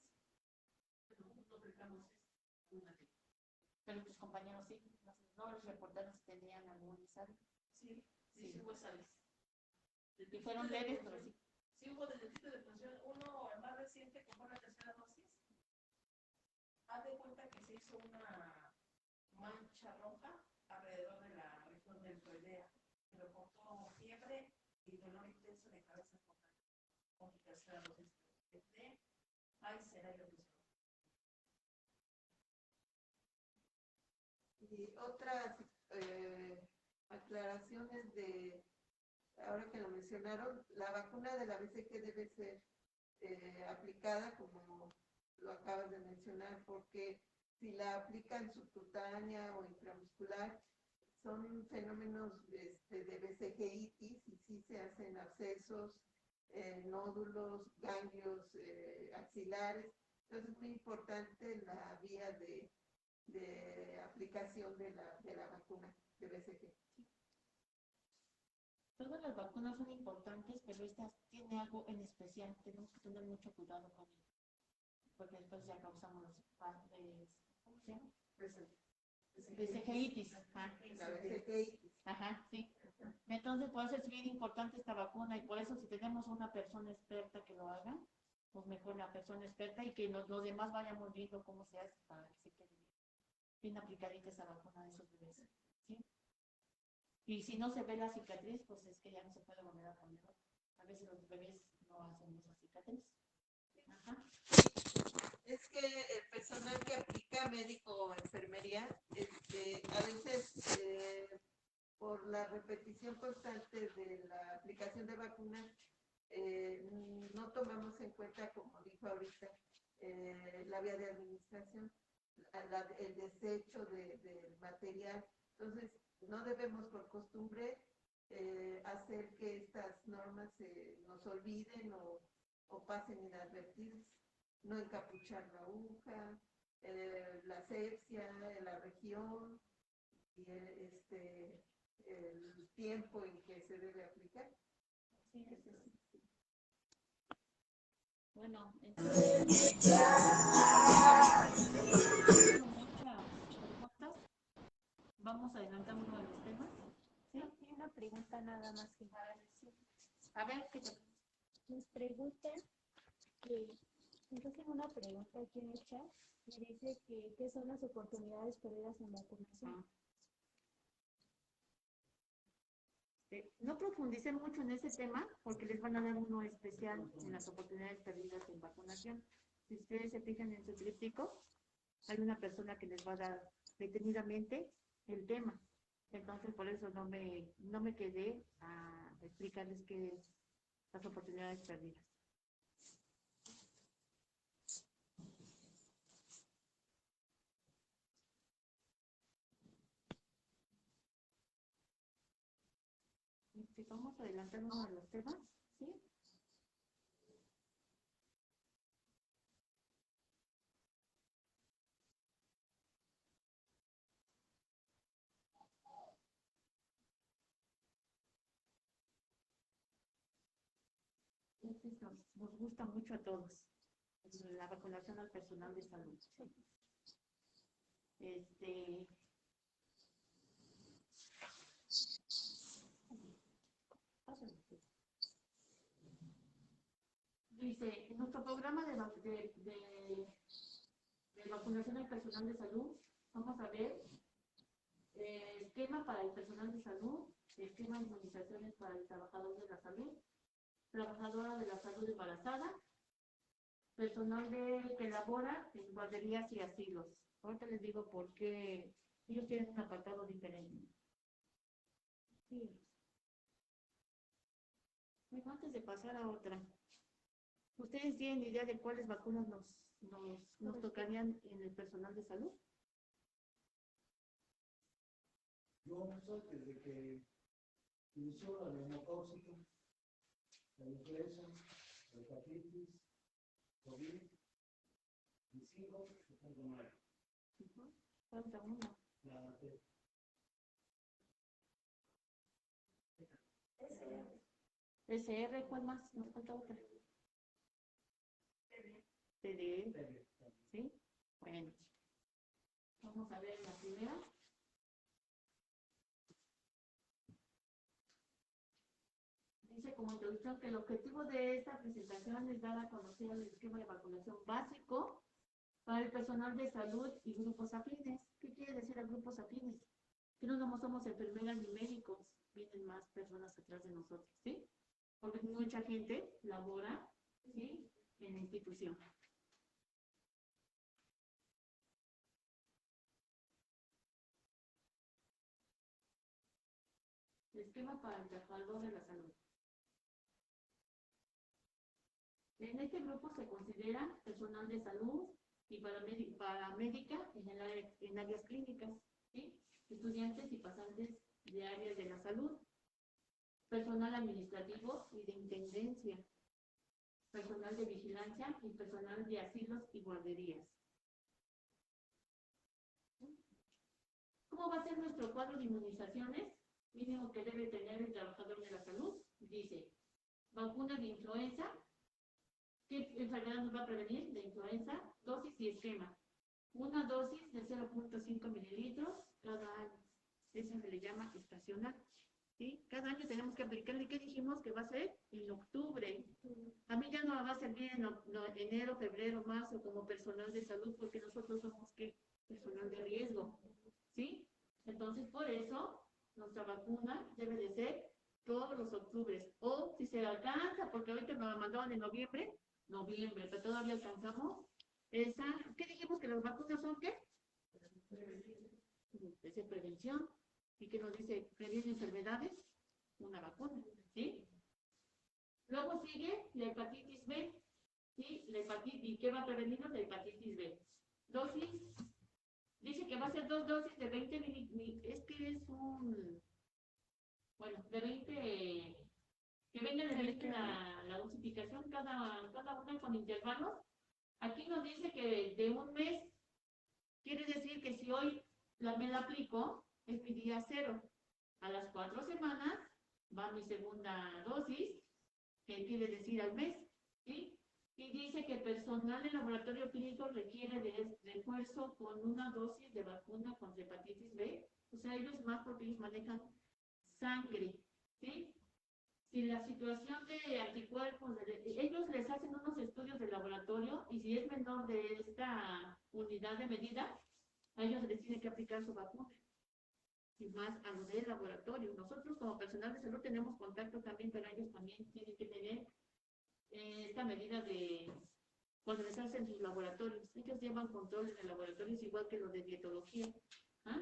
No aplicamos una de. Pero tus compañeros sí, no les reportaron si tenían algún ¿sabes? Sí, sí hubo sales. Y fueron leves, pero sí. Sí hubo desde el tipo de función. Uno, el más reciente, que fue la tercera dosis, haz de cuenta que se hizo una mancha roja alrededor de la región deltoidea. Reportó fiebre y dolor intenso de cabeza con tercera dosis de Pfizer y lo que sea. Y otras aclaraciones de, ahora que lo mencionaron, la vacuna de la BCG debe ser aplicada como lo acabas de mencionar, porque si la aplican subcutánea o intramuscular, son fenómenos de BCGitis y sí se hacen abscesos, nódulos, ganglios axilares. Entonces es muy importante la vía de aplicación de la vacuna de BCG. Todas las vacunas son importantes, pero esta tiene algo en especial. Tenemos que tener mucho cuidado con ella, porque después ya causamos ¿cómo se llama? BCGitis. La BCGitis. Ajá, sí. Entonces, por eso es bien importante esta vacuna y por eso si tenemos una persona experta que lo haga, pues mejor la persona experta y que los demás vayamos viendo cómo se hace para que se quede bien aplicadita esa vacuna de esos bebés. ¿Sí? Y si no se ve la cicatriz, pues es que ya no se puede volver a poner. A veces los bebés no hacen esa cicatriz. Ajá. Es que el personal que aplica, médico o enfermería, a veces por la repetición constante de la aplicación de vacunas, no tomamos en cuenta, como dijo ahorita, la vía de administración, el desecho del material. Entonces, no debemos por costumbre hacer que estas normas nos olviden o pasen inadvertidas. No encapuchar la aguja, la asepsia, la región y el tiempo en que se debe aplicar. Sí, sí. Bueno, entonces, muchas preguntas. Vamos a adelantar uno de los temas. Sí, y una pregunta nada más que A ver, ¿qué te... nos preguntan que nos hacen una pregunta aquí en el chat y dice que qué son las oportunidades perdidas en vacunación. No profundicen mucho en ese tema porque les van a dar uno especial en las oportunidades perdidas en vacunación. Si ustedes se fijan en su tríptico, hay una persona que les va a dar detenidamente el tema. Entonces, por eso no me quedé a explicarles qué es las oportunidades perdidas. Vamos a adelantar uno de los temas, ¿sí? Nos gusta mucho a todos, la vacunación al personal de salud. Dice, en nuestro programa de vacunación al personal de salud, vamos a ver esquema para el personal de salud, esquema de inmunizaciones para el trabajador de la salud, trabajadora de la salud embarazada, personal que labora en guarderías y asilos. Ahorita les digo por qué ellos tienen un apartado diferente. Sí. Bueno, antes de pasar a otra, ¿Ustedes tienen idea de cuáles vacunas nos tocarían en el personal de salud? Yo soy desde que inició la neumocócica, la influenza, la hepatitis, COVID, mis hijos, algo mal. Falta uno. La SR, ¿cuál más? Nos falta otra. TD, ¿sí? Bueno, vamos a ver la primera. Dice como introducción que el objetivo de esta presentación es dar a conocer el esquema de vacunación básico para el personal de salud y grupos afines. ¿Qué quiere decir a grupos afines? Que no somos enfermeras ni médicos, vienen más personas atrás de nosotros, ¿sí? Porque mucha gente labora, ¿sí?, en la institución. El esquema para el trabajador de la salud. En este grupo se considera personal de salud y paramédica en áreas clínicas, ¿sí?, estudiantes y pasantes de áreas de la salud, personal administrativo y de intendencia, personal de vigilancia y personal de asilos y guarderías. ¿Cómo va a ser nuestro cuadro de inmunizaciones? Mínimo que debe tener el trabajador de la salud. Dice, vacuna de influenza. ¿Qué enfermedad nos va a prevenir? De influenza, dosis y esquema. Una dosis de 0.5 mililitros cada año. Eso se le llama estacional. ¿Sí? Cada año tenemos que aplicarle. ¿Qué dijimos que va a ser? En octubre. A mí ya no me va a servir en enero, febrero, marzo como personal de salud porque nosotros somos ¿qué? Personal de riesgo. ¿Sí? Entonces, por eso, nuestra vacuna debe de ser todos los octubres. O si se alcanza, porque ahorita nos la mandaron en noviembre, pero todavía alcanzamos esa. ¿Qué dijimos que las vacunas son qué? Es de prevención. ¿Y qué nos dice? Previene enfermedades, una vacuna, ¿sí? Luego sigue la hepatitis B, ¿sí? La hepatitis, ¿y qué va a prevenirnos? La hepatitis B. Dosis, dice que va a ser 2 dosis de 20 es que es un, bueno, de 20, que venga de 20 la dosificación, cada una con intervalos. Aquí nos dice que de un mes, quiere decir que si hoy me la aplico, es mi día 0. A las 4 semanas va mi segunda dosis, que quiere decir al mes, ¿sí? Y dice que el personal del laboratorio clínico requiere de refuerzo con una dosis de vacuna contra hepatitis B. O sea, ellos más porque ellos manejan sangre, ¿sí? Si la situación de anticuerpos, ellos les hacen unos estudios de laboratorio y si es menor de esta unidad de medida, a ellos les tiene que aplicar su vacuna. Y más a lo del laboratorio. Nosotros como personal de salud tenemos contacto también, pero ellos también tienen que tener esta medida de cuando les hacen sus laboratorios. Ellos llevan controles de laboratorios igual que los de dietología. ¿Ah?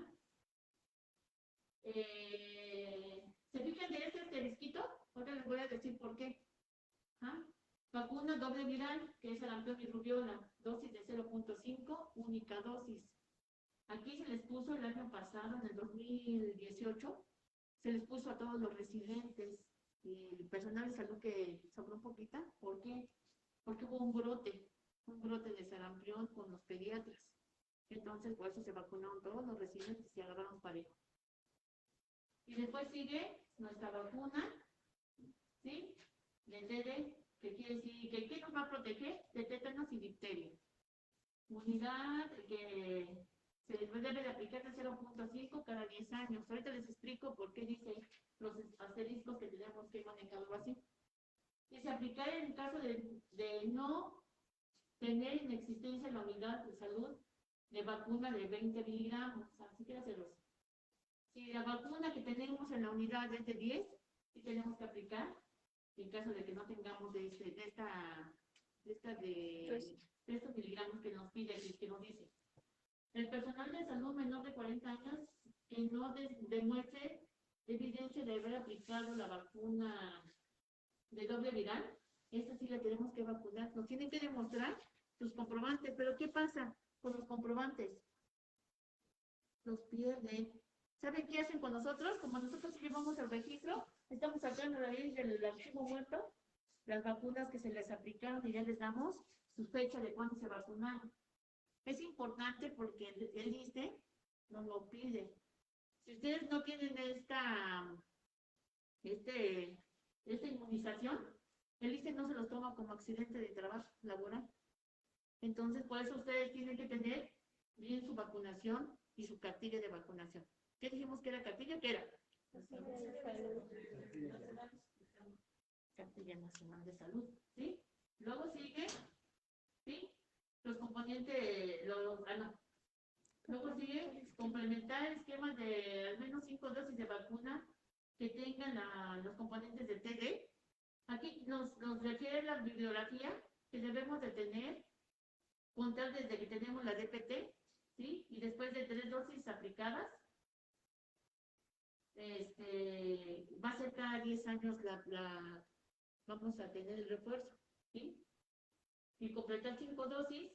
¿Se fijan de este asterisquito? Ahora les voy a decir por qué. ¿Ah? Vacuna doble viral, que es sarampión y rubiola, dosis de 0.5, única dosis. Aquí se les puso el año pasado, en el 2018, se les puso a todos los residentes y el personal de salud que sobró un poquito. ¿Por qué? Porque hubo un brote de sarampión con los pediatras. Entonces, por eso se vacunaron todos los residentes y agarraron parejo. Y después sigue nuestra vacuna, ¿sí? Del DD, que quiere decir que ¿qué nos va a proteger? De tétanos y difteria. Unidad que se les debe de aplicar de 0.5 cada 10 años. Ahorita les explico por qué dice los asteriscos que tenemos que manejarlo así. Dice aplicar en caso de no tener en existencia la unidad de salud de vacuna de 20 miligramos. Así que hacerlos. Si la vacuna que tenemos en la unidad es de 10, sí tenemos que aplicar en caso de que no tengamos de estos miligramos que nos pide, que nos dice. El personal de salud menor de 40 años que no demuestre evidencia de haber aplicado la vacuna de doble viral esta sí la tenemos que vacunar. Nos tienen que demostrar sus comprobantes. Pero ¿qué pasa con los comprobantes? Los pierden. ¿Saben qué hacen con nosotros? Como nosotros sí llevamos el registro, estamos sacando de ahí del archivo muerto las vacunas que se les aplicaron y ya les damos su fecha de cuándo se vacunaron. Es importante porque el ISSSTE nos lo pide. Si ustedes no tienen esta inmunización, el ISSSTE no se los toma como accidente de trabajo laboral. Entonces, por eso ustedes tienen que tener bien su vacunación y su cartilla de vacunación. ¿Qué dijimos que era cartilla? ¿Qué era? Cartilla Nacional de Salud, ¿sí? Luego sigue, ¿sí? Los componentes, luego sigue complementar esquemas de al menos 5 dosis de vacuna que tengan los componentes de TD. Aquí nos refiere la bibliografía que debemos de tener, contar desde que tenemos la DPT, ¿sí? Y después de 3 dosis aplicadas, va a ser cada 10 años vamos a tener el refuerzo, ¿sí? Y completar 5 dosis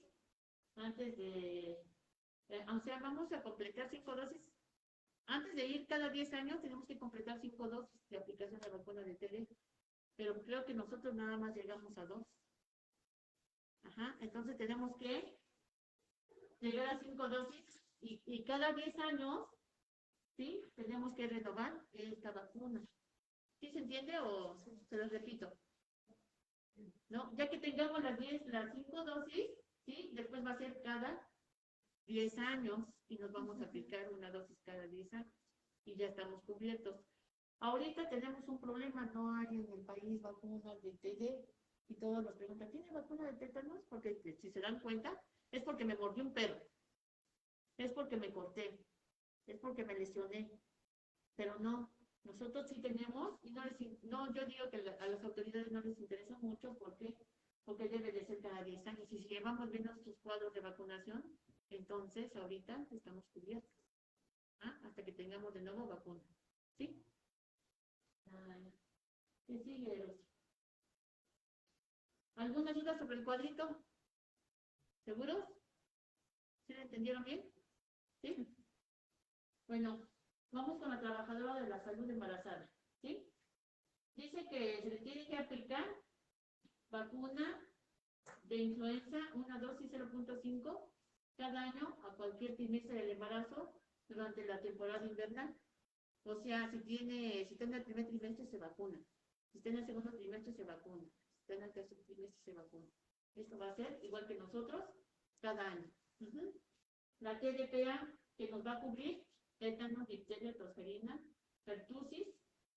antes de, o sea, vamos a completar 5 dosis. Antes de ir cada 10 años tenemos que completar 5 dosis de aplicación de la vacuna de TD, pero creo que nosotros nada más llegamos a 2. Ajá, entonces tenemos que llegar a 5 dosis y cada 10 años, ¿sí? Tenemos que renovar esta vacuna. ¿Sí se entiende o se los repito? ¿No? Ya que tengamos las 5 dosis, ¿sí? Después va a ser cada 10 años y nos vamos a aplicar una dosis cada 10 años y ya estamos cubiertos. Ahorita tenemos un problema, no hay en el país vacunas de TD y todos nos preguntan, ¿tiene vacuna de tétanos? Porque si se dan cuenta, es porque me mordió un perro, es porque me corté, es porque me lesioné, pero no. Nosotros sí tenemos, y no, yo digo que a las autoridades no les interesa mucho porque debe de ser cada 10 años. Y si llevamos bien nuestros cuadros de vacunación, entonces ahorita estamos cubiertos. Hasta que tengamos de nuevo vacuna. ¿Sí? ¿Qué sigue, Eros? ¿Alguna duda sobre el cuadrito? ¿Seguros? ¿Sí lo entendieron bien? ¿Sí? Bueno. Vamos con la trabajadora de la salud embarazada, ¿sí? Dice que se le tiene que aplicar vacuna de influenza, una dosis 0.5 cada año a cualquier trimestre del embarazo durante la temporada invernal. O sea, si está en el primer trimestre se vacuna, si está en el segundo trimestre se vacuna, si está en el tercer trimestre se vacuna. Esto va a ser igual que nosotros cada año. La TDPA que nos va a cubrir tétanos, difteria, tosferina, pertusis,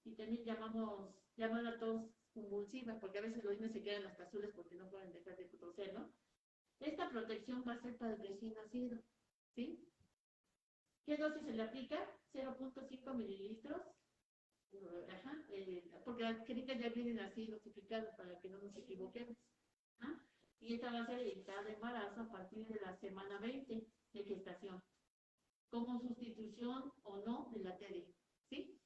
y también llamar a tos convulsiva, porque a veces los niños se quedan hasta azules porque no pueden dejar de toser, ¿no? Esta protección va a ser para el recién nacido, ¿sí? ¿Qué dosis se le aplica? 0.5 mililitros, porque las jeringas ya vienen así dosificadas para que no nos equivoquemos. Y esta va a ser en cada embarazo a partir de la semana 20 de gestación, como sustitución o no de la TD, ¿sí?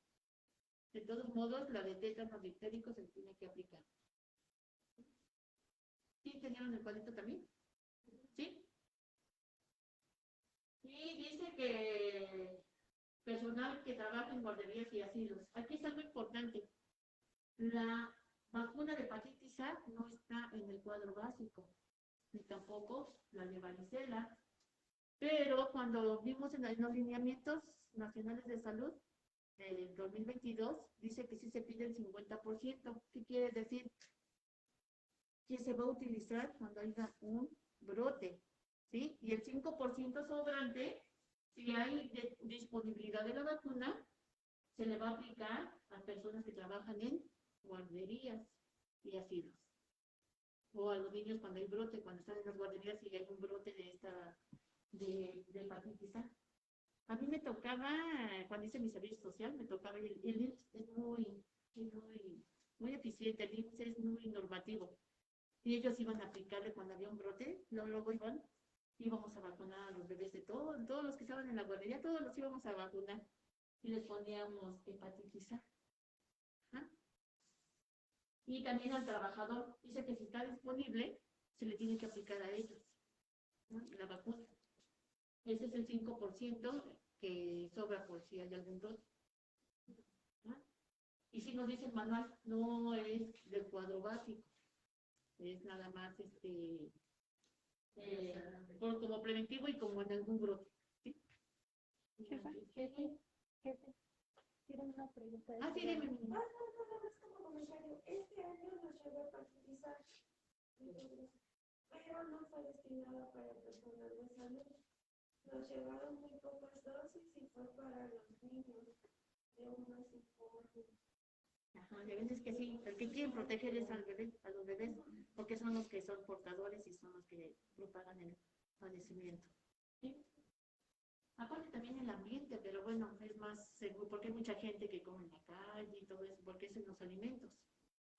De todos modos, la de tétanos diftericos se tiene que aplicar. ¿Sí entendieron el cuadrito también? ¿Sí? Y dice que personal que trabaja en guarderías y asilos. Aquí es algo importante. La vacuna de hepatitis A no está en el cuadro básico, ni tampoco la de varicela. Pero cuando vimos en los lineamientos nacionales de salud del 2022, dice que sí se pide el 50%. ¿Qué quiere decir? Que se va a utilizar cuando haya un brote, ¿sí? Y el 5% sobrante, si hay disponibilidad de la vacuna, se le va a aplicar a personas que trabajan en guarderías y asilos. O a los niños cuando hay brote, cuando están en las guarderías y hay un brote de hepatitis A. A mí me tocaba, cuando hice mi servicio social, me tocaba, el IMSS es muy eficiente, el IMSS es muy normativo. Y ellos iban a aplicarle cuando había un brote, luego íbamos a vacunar a los bebés de todos los que estaban en la guardería, todos los íbamos a vacunar. Y les poníamos hepatitis A. Y también al trabajador, dice que si está disponible, se le tiene que aplicar a ellos, ¿no? La vacuna. Ese es el 5% que sobra por si hay algún brote, ¿no? Y si nos dice el manual, no es del cuadro básico, es nada más como preventivo y como en algún brote, ¿sí? Jefe, quiero una pregunta. Ah, sí, dime. No, nada más como comentario. Este año nos llegó a participar, pero no fue destinada para el personal de salud. Nos llegaron muy pocas dosis y fue para los niños de 1 a 5 años. Ajá, de veces que sí, el que quieren proteger es al bebé, a los bebés, porque son los que son portadores y son los que propagan el padecimiento. ¿Sí? Aparte también el ambiente, pero bueno, es más seguro, porque hay mucha gente que come en la calle y todo eso, porque es en los alimentos,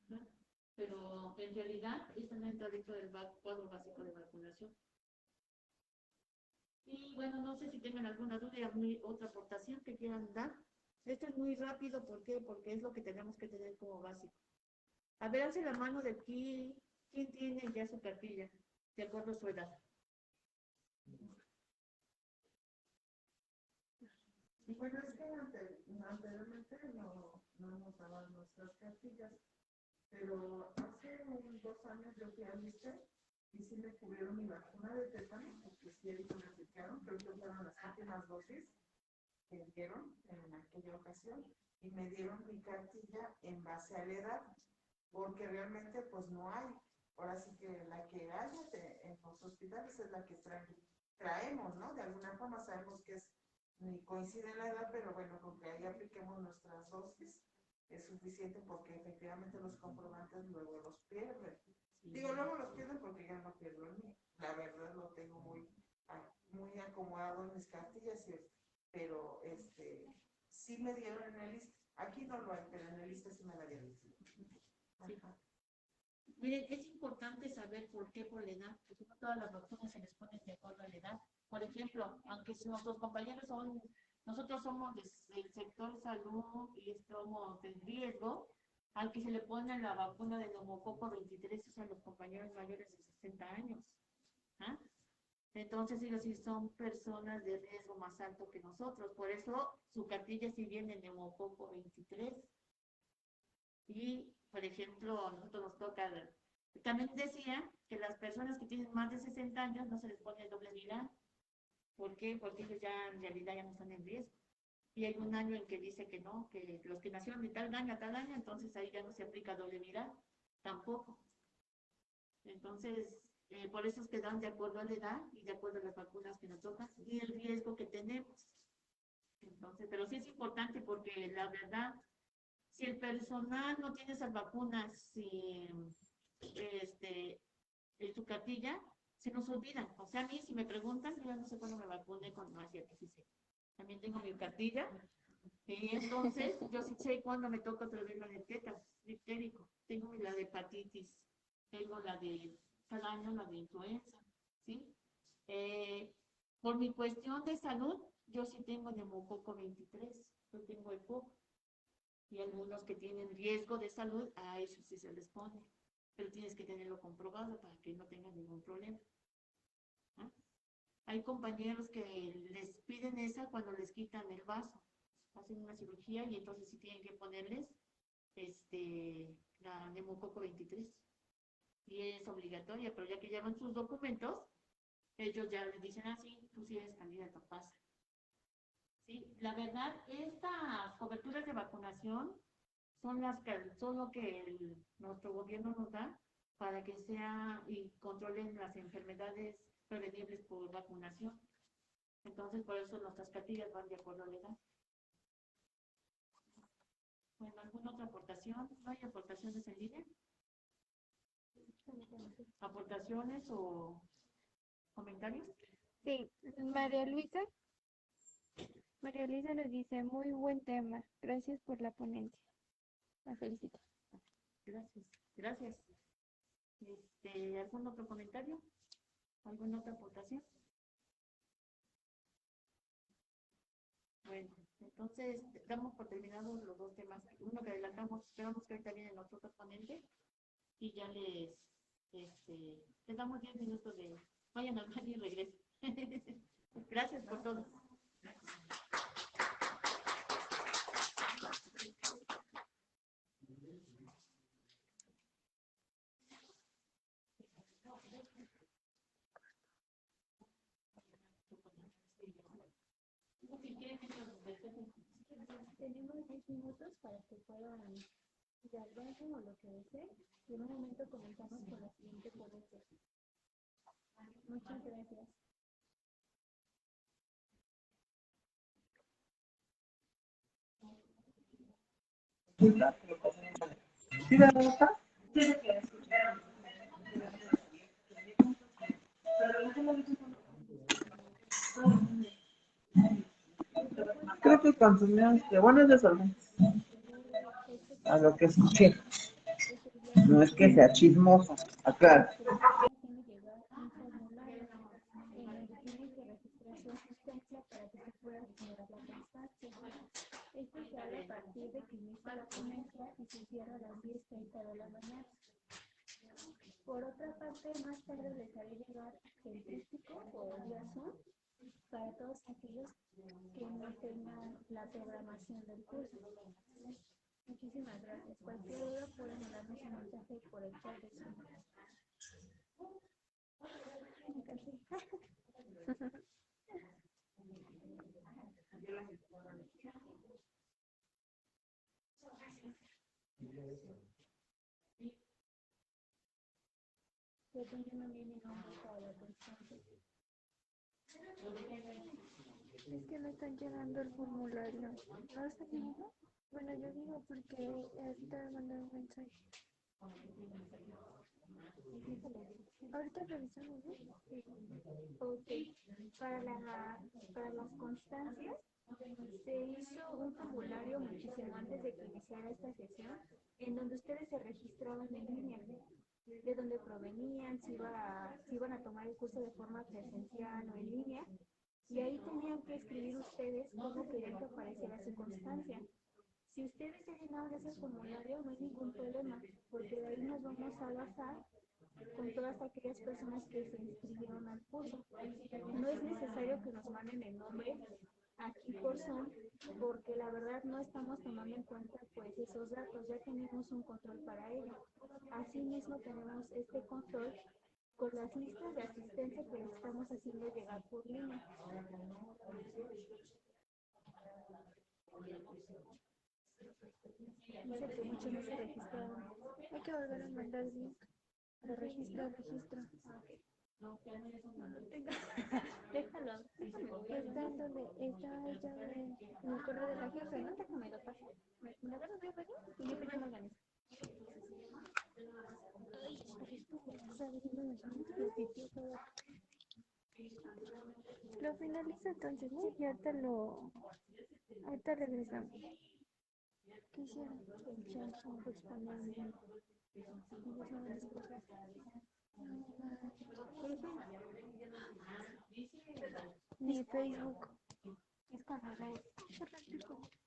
¿no? Pero en realidad están dentro del cuadro básico de vacunación. Y bueno, no sé si tengan alguna duda, otra aportación que quieran dar. Esto es muy rápido, ¿por qué? Porque es lo que tenemos que tener como básico. A ver, hace la mano de aquí, ¿quién tiene ya su cartilla? De acuerdo a su edad. Bueno, es que anteriormente no nos daban nuestras cartillas, pero hace 2 años yo fui al ISSSTE y sí me cubrieron mi vacuna de tétano, porque sí ahí me aplicaron, creo que fueron las últimas dosis que dieron en aquella ocasión, y me dieron mi cartilla en base a la edad, porque realmente pues no hay. Ahora sí que la que hay en los hospitales es la que traemos, ¿no? De alguna forma sabemos que ni coincide la edad, pero bueno, con que ahí apliquemos nuestras dosis es suficiente, porque efectivamente los comprobantes luego los pierden. Digo, luego los pierden porque ya no pierdo el mío. La verdad lo tengo muy acomodado en mis cartillas, pero sí me dieron en el ISSSTE. Aquí no lo hay, pero en el ISSSTE sí me la dieron. Ajá. Miren, es importante saber por qué por la edad, porque no todas las vacunas se les ponen de acuerdo a la edad. Por ejemplo, aunque si nuestros compañeros nosotros somos del sector salud y estamos en riesgo, al que se le pone la vacuna de neumococo 23 son los compañeros mayores de 60 años. ¿Ah? Entonces ellos sí son personas de riesgo más alto que nosotros, por eso su cartilla sí viene en neumococo 23. Y, por ejemplo, a nosotros nos toca, también decía que las personas que tienen más de 60 años no se les pone doble viral. ¿Por qué? Porque ellos ya en realidad ya no están en riesgo. Y hay un año en que dice que no, que los que nacieron de tal año a tal año, entonces ahí ya no se aplica doble viral, tampoco. Entonces, por eso es que dan de acuerdo a la edad y de acuerdo a las vacunas que nos tocan y el riesgo que tenemos. Entonces, pero sí es importante porque la verdad, si el personal no tiene esas vacunas en su cartilla, se nos olvidan. O sea, a mí, si me preguntan, yo no sé cuándo me vacuné con más, ya que sí sé. También tengo mi cartilla. Y entonces, yo sí sé cuándo me toca otra vez la de tétanos, difterico. Tengo la de hepatitis. Tengo la de cada año, la de influenza. ¿Sí? Por mi cuestión de salud, yo sí tengo neumococo 23. Yo tengo EPOC. Y algunos que tienen riesgo de salud, a ellos sí se les pone. Pero tienes que tenerlo comprobado para que no tengan ningún problema. ¿Ah? Hay compañeros que les piden esa cuando les quitan el vaso. Hacen una cirugía y entonces sí tienen que ponerles la neumococo 23. Y es obligatoria, pero ya que llevan sus documentos, ellos ya les dicen así, tú sí eres candidato, pasa. ¿Sí? La verdad, estas coberturas de vacunación son lo que nuestro gobierno nos da para que sea y controlen las enfermedades prevenibles por vacunación. Entonces, por eso nuestras cartillas van de acuerdo a la edad. Bueno, ¿alguna otra aportación? ¿No hay aportaciones en línea? ¿Aportaciones o comentarios? Sí, María Luisa nos dice, muy buen tema, gracias por la ponencia. La felicito. Gracias, gracias. ¿Algún otro comentario? ¿Alguna otra aportación? Bueno, entonces Entonces, damos por terminados los dos temas. Uno que adelantamos, esperamos que ahorita vienen los otros ponentes y ya les damos 10 minutos de vayan al baño y regresen. Gracias por todo. Tenemos 10 minutos para que puedan ir al baño o lo que deseen. Y en un momento comenzamos con la siguiente ponencia. Muchas gracias. Creo que consumió bueno, es de solventes. A lo que escuché. No es que sea chismoso, aclaro. Tiene que llevar un formulario en donde tiene que registrar su asistencia para que se pueda generar la constancia. Esto se abre a partir de que inicia la ponencia y se cierra a las 10:30 de la mañana. Por otra parte, más tarde les haré llegar el tríptico o vía Zoom para todos aquellos que no tengan la programación del curso. Muchísimas gracias. Cualquier duda pueden mandarnos un mensaje por el chat de Zoom. Me cansé. Yo también mandé mi nombre para la constancia. Es que no están llenando el formulario. ¿No lo están llenando? Bueno, yo digo porque ahorita me mandaron un mensaje. Ahorita revisamos, ¿no? Ok. Para las constancias se hizo un formulario muchísimo antes de que iniciara esta sesión en donde ustedes se registraban en línea, de dónde provenían, si iban a tomar el curso de forma presencial o en línea, y ahí tenían que escribir ustedes cómo querían que apareciera su constancia. Si ustedes ya llenaron ese formulario, no hay ningún problema, porque de ahí nos vamos a basar con todas aquellas personas que se inscribieron al curso. No es necesario que nos manden el nombre aquí por Zoom, porque la verdad no estamos tomando en cuenta pues esos datos, ya tenemos un control para ello. Asimismo tenemos este control con las listas de asistencia que les estamos haciendo llegar por línea. Dice que muchos no se registraron. Hay que volver a mandar el link de registro. No lo tengo. Déjalo. Está en donde está ya en el correo de la jefa, ¿no? Déjame lo paso. Me lo das de aquí y yo te lo organizo. Lo finalizo entonces, ¿no? Y ahorita regresamos. ¿Qué hicieron? El chat, vamos a exponer bien. Mi Facebook. Es con las redes.